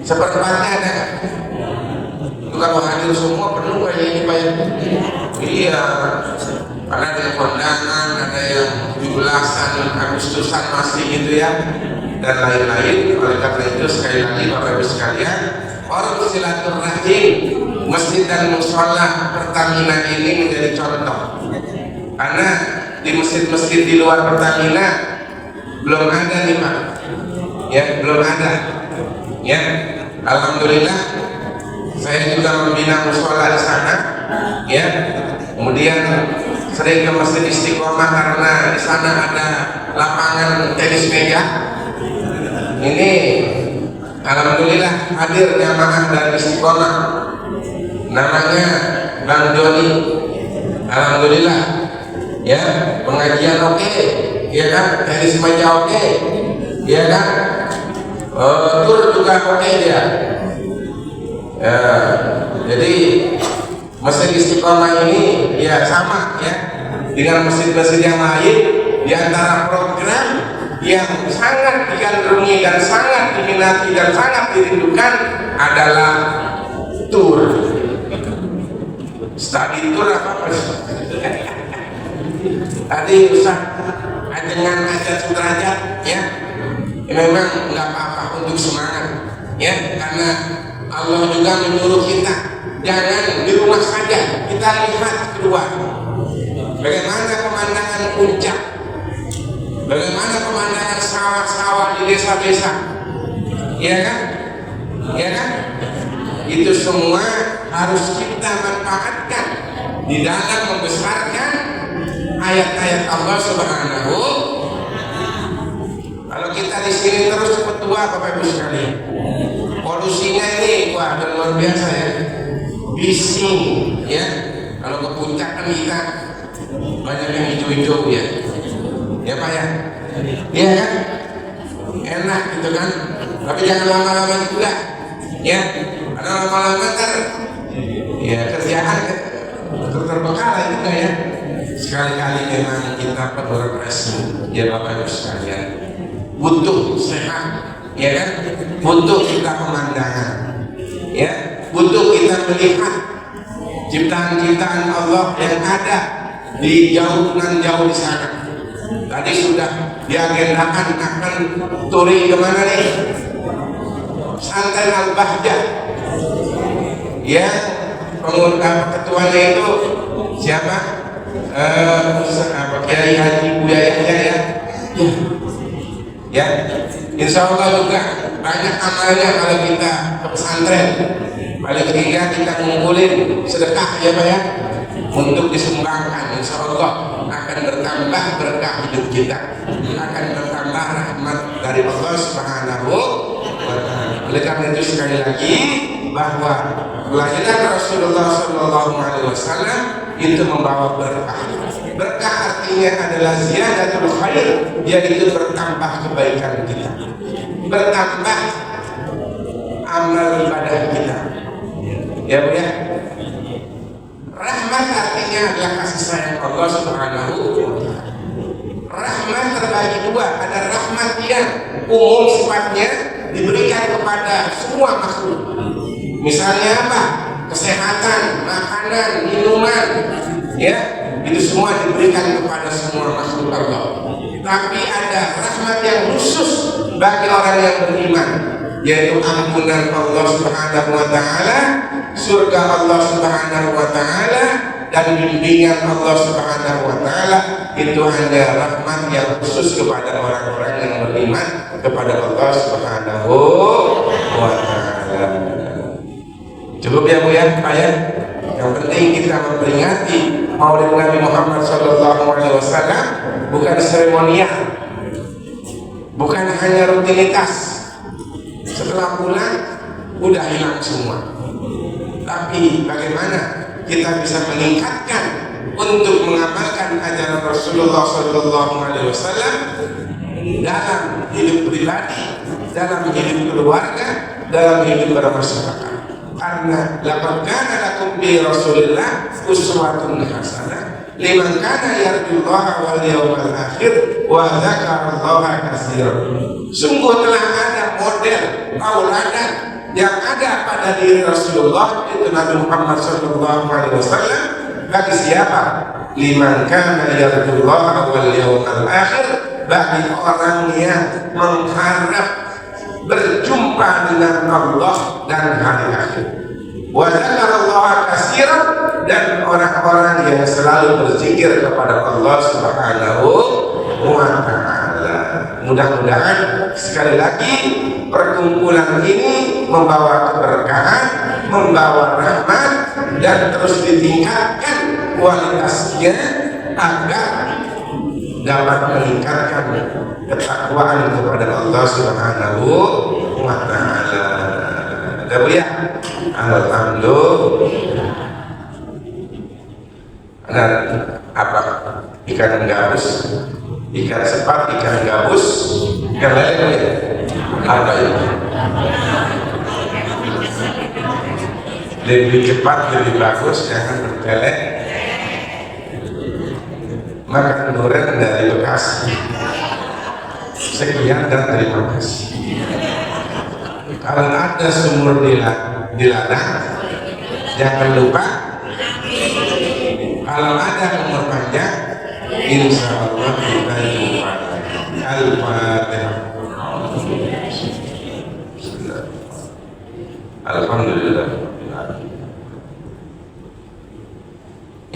Seperempatnya ada nggak? Itu kalau hadir semua penuh kayak ini Pak ya? Iya. Karena ada yang kondangan, ada yang 17-an, Agustusan masih gitu ya, dan lain-lain. Oleh karena itu sekali lagi Bapak Ibu sekalian, forum silaturahim masjid dan mushola Pertamina ini menjadi contoh. Karena di masjid-masjid di luar Pertamina belum ada nih Pak, ya belum ada. Ya, alhamdulillah Saya juga membina musola di sana, ya. Kemudian sering ke Masjid Istiqomah karena di sana ada lapangan tenis meja. Ini alhamdulillah hadir jamaah dari Istiqomah. Namanya Bang Joni. Alhamdulillah, ya, pengajian oke, ya kan, tenis meja oke, ya kan, tur juga oke dia. Ya, jadi Masjid Istiqomah ini ya sama ya dengan masjid-masjid yang lain. Di antara program yang sangat digandrungi dan sangat diminati dan sangat dirindukan adalah tur. Study tour apa? Tadi Ustaz dengan Ajat Sudrajat ya, memang nggak apa-apa untuk semangat ya, karena Allah juga menyuruh kita jangan di rumah saja, kita lihat keluar bagaimana pemandangan puncak, bagaimana pemandangan sawah-sawah di desa-desa, ya kan, ya kan, itu semua harus kita manfaatkan di dalam membesarkan ayat-ayat Allah Subhanahu. Kalau kita di sini terus cepat tua, Bapak Ibu sekalian, polusinya ini wah luar biasa ya, bising ya. Kalau ke puncak kan kita banyak yang hijau-hijau ya, ya Pak ya, ya kan, enak gitu kan. Tapi jangan lama-lama juga ya, karena lama-lama kan ya kerjaan terbengkalai juga ya. Sekali-kali memang kita perlu refreshing ya Bapak Ibu sekalian, butuh sehat ya kan, butuh kita pemandangan ya, butuh kita melihat ciptaan-ciptaan Allah yang ada di jauh nan jauh di sana. Tadi sudah diagendakan akan touring kemana nih? Santai Al-Bahjah ya, ketuanya itu siapa? Kiai Haji Buyayahnya ya. Ya, insya Allah juga banyak amalnya kalau kita ke pesantren. Paling tiga kita ngumpulin sedekah ya Pak ya, untuk disumbangkan. Insya Allah akan bertambah berkah hidup kita, akan bertambah rahmat dari Allah Subhanahu wa Ta'ala. Oleh karena itu sekali lagi bahwa kelahiran Rasulullah SAW itu membawa berkah. Berkah artinya adalah ziyadatul khair, yaitu bertambah kebaikan kita, bertambah amal ibadah kita. Ya Bu ya. Rahmat artinya adalah kasih sayang Allah Subhanahu wa Ta'ala. Rahmat terbagi dua, ada rahmat yang umum sifatnya diberikan kepada semua makhluk. Misalnya apa? Kesehatan, makanan, minuman, ya, itu semua diberikan kepada semua makhluk Allah. Tapi ada rahmat yang khusus bagi orang yang beriman, yaitu ampunan Allah Subhanahu wa Ta'ala, surga Allah Subhanahu wa Ta'ala, dan bimbingan Allah Subhanahu wa Ta'ala. Itu hanya rahmat yang khusus kepada orang-orang yang beriman kepada Allah Subhanahu wa Ta'ala. Cukup ya Bu ya, Pak ya. Yang penting kita memperingati Maulid Nabi Muhammad SAW bukan seremonial, bukan hanya rutinitas. Setelah pulang udah hilang semua. Tapi bagaimana kita bisa meningkatkan untuk mengamalkan ajaran Rasulullah SAW dalam hidup pribadi, dalam hidup keluarga, dalam hidup bermasyarakat. Karena laqad kana lakum bi Rasulillah uswatun hasanah liman kana yarjullaha wal yawmal akhir wa dzakarallaha katsiran. Sungguh telah ada model tauladan yang ada pada diri Rasulullah, itu Nabi Muhammad SAW, bagi siapa? Liman kana yarjullaha wal yawmal akhir, bagi orang yang mengharap berjumpa dengan Allah dan hari akhir. Wa dzakarallaha katsiran, dan orang-orang yang selalu berzikir kepada Allah Subhanahu wa Ta'ala. Mudah-mudahan sekali lagi perkumpulan ini membawa keberkahan, membawa rahmat dan terus ditingkatkan kualitasnya agar dapat meningkatkan ketakwaan kepada Allah Subhanahu wa Ta'ala. Ada bu ya? Alhamdulillah. Ada apa? Ikan gabus, ikan sepat, ikan gabus, ikan lele ya? Apa itu? Lebih cepat, lebih bagus, jangan bertele. Makan durian dari Bekasi. Sekian dan terima kasih. Kalau ada sumur di ladang, jangan lupa. Kalau ada umur panjang, insya Allah kita jumpa. Al-Fatihah. Alhamdulillah.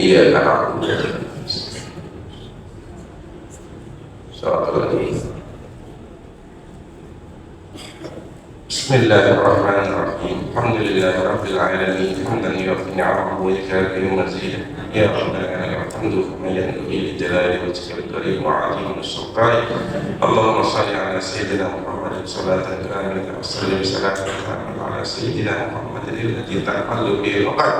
Iya karena Bismillahirrahmanirrahim. Alhamdulillahi rabbil alamin. Hamdan yuwaffi ni'amahu wa yukafi mazidah. Ya Rabbana alhamdu kama yanbaghi li jalali wajhikal karim wa 'azimi sultanik. Allahumma shalli ala sayyidina Muhammadin salatan kamilatan wa sallim salatan ala sayyidina Muhammadin alladhi tanqallu bihi al-uqad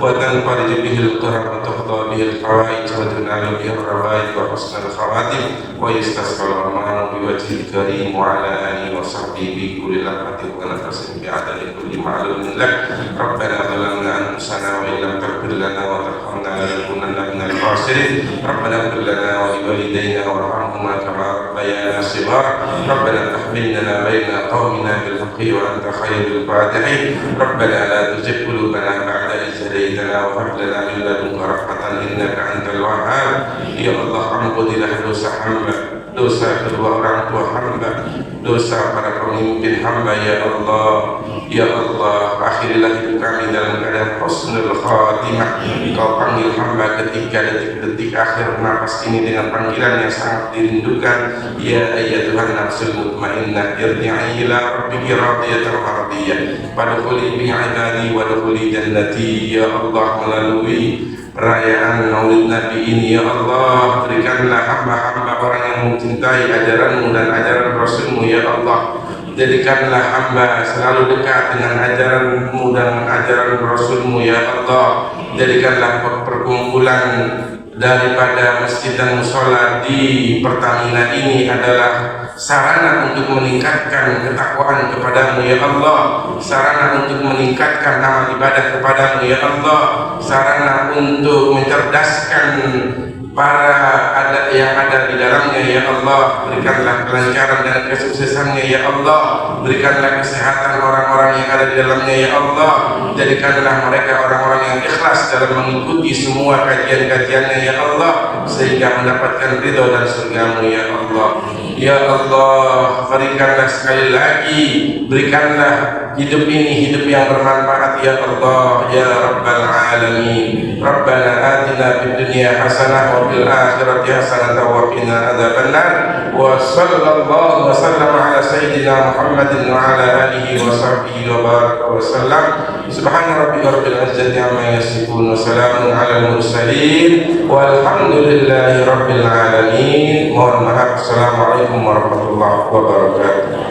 wa tanfariju bihi al-qurab wa tuqda bihi al-hawaij wa tunalu bihi al-rawaid wa husnul khawatim wa yastasqal al-amanu bi wajhil karim wa ala alihi wa sahbihi bi kulli laqatin wa nafasin bi adadi kulli ma'lumin lak. Rabbana zalamna anfusana wa illam taghfir lana wa tarhamna lanakunanna minal khasirin. Rabbana ighfir lana wa liwalidayna warhamhuma kama rabbayana shighara. Rabbana tahmilna baina qaumina bil haqqi wa anta khairul fatihin. Rabbana la tuzigh qulubana ba'da idh hadaytana wa hab lana min ladunka rahmatan innaka antal wahhab. Ya Allah, ampunilah dosa hamba, dosa kedua orang tua hamba, dosa para pemimpin hamba. Ya Allah, ya Allah, akhirilah hidup kami dalam keadaan husnul khatimah. Kau panggil hamba ketika detik-detik akhir nafas ini dengan panggilan yang sangat dirindukan. Ya ayyatuhan nafsul mutmainnah, irji'i ila rabbiki radiyatan mardiyah, fadkhuli fi ibadi wadkhuli jannati. Ya Allah, melalui perayaan Maulid Nabi ini, ya Allah, berikanlah hamba-hamba orang yang mencintai ajaranmu dan ajaran Rasulmu. Ya Allah, jadikanlah hamba selalu dekat dengan ajaranmu dan ajaran Rasulmu. Ya Allah, jadikanlah perkumpulan daripada masjid dan musola di Pertamina ini adalah sarana untuk meningkatkan ketakwaan kepadamu. Ya Allah, sarana untuk meningkatkan amal ibadah kepadamu. Ya Allah, sarana untuk mencerdaskan para yang ada di dalamnya. Ya Allah, berikanlah kelancaran dan kesuksesannya. Ya Allah, berikanlah kesehatan orang-orang yang ada di dalamnya. Ya Allah, jadikanlah mereka orang-orang yang ikhlas dalam mengikuti semua kajian-kajiannya. Ya Allah, sehingga mendapatkan ridho dan surgamu. Ya Allah, ya Allah, berikanlah sekali lagi, berikanlah hidup ini hidup yang bermanfaat. Ya Allah, ya Rabbal Alamin. Rabbana atina fid dunya hasanah wa fil akhirati hasanah wa qina adzabannar. Wa sallallahu wa sallama ala sayyidina Muhammadin wa ala alihi wa sahbihi wa baraka wa sallam. Subhana rabbika rabbil izzati amma yasifun wa salamun ala mursalin walhamdulillahi rabbil alamin. Mohon maaf. Assalamualaikum warahmatullahi wabarakatuh.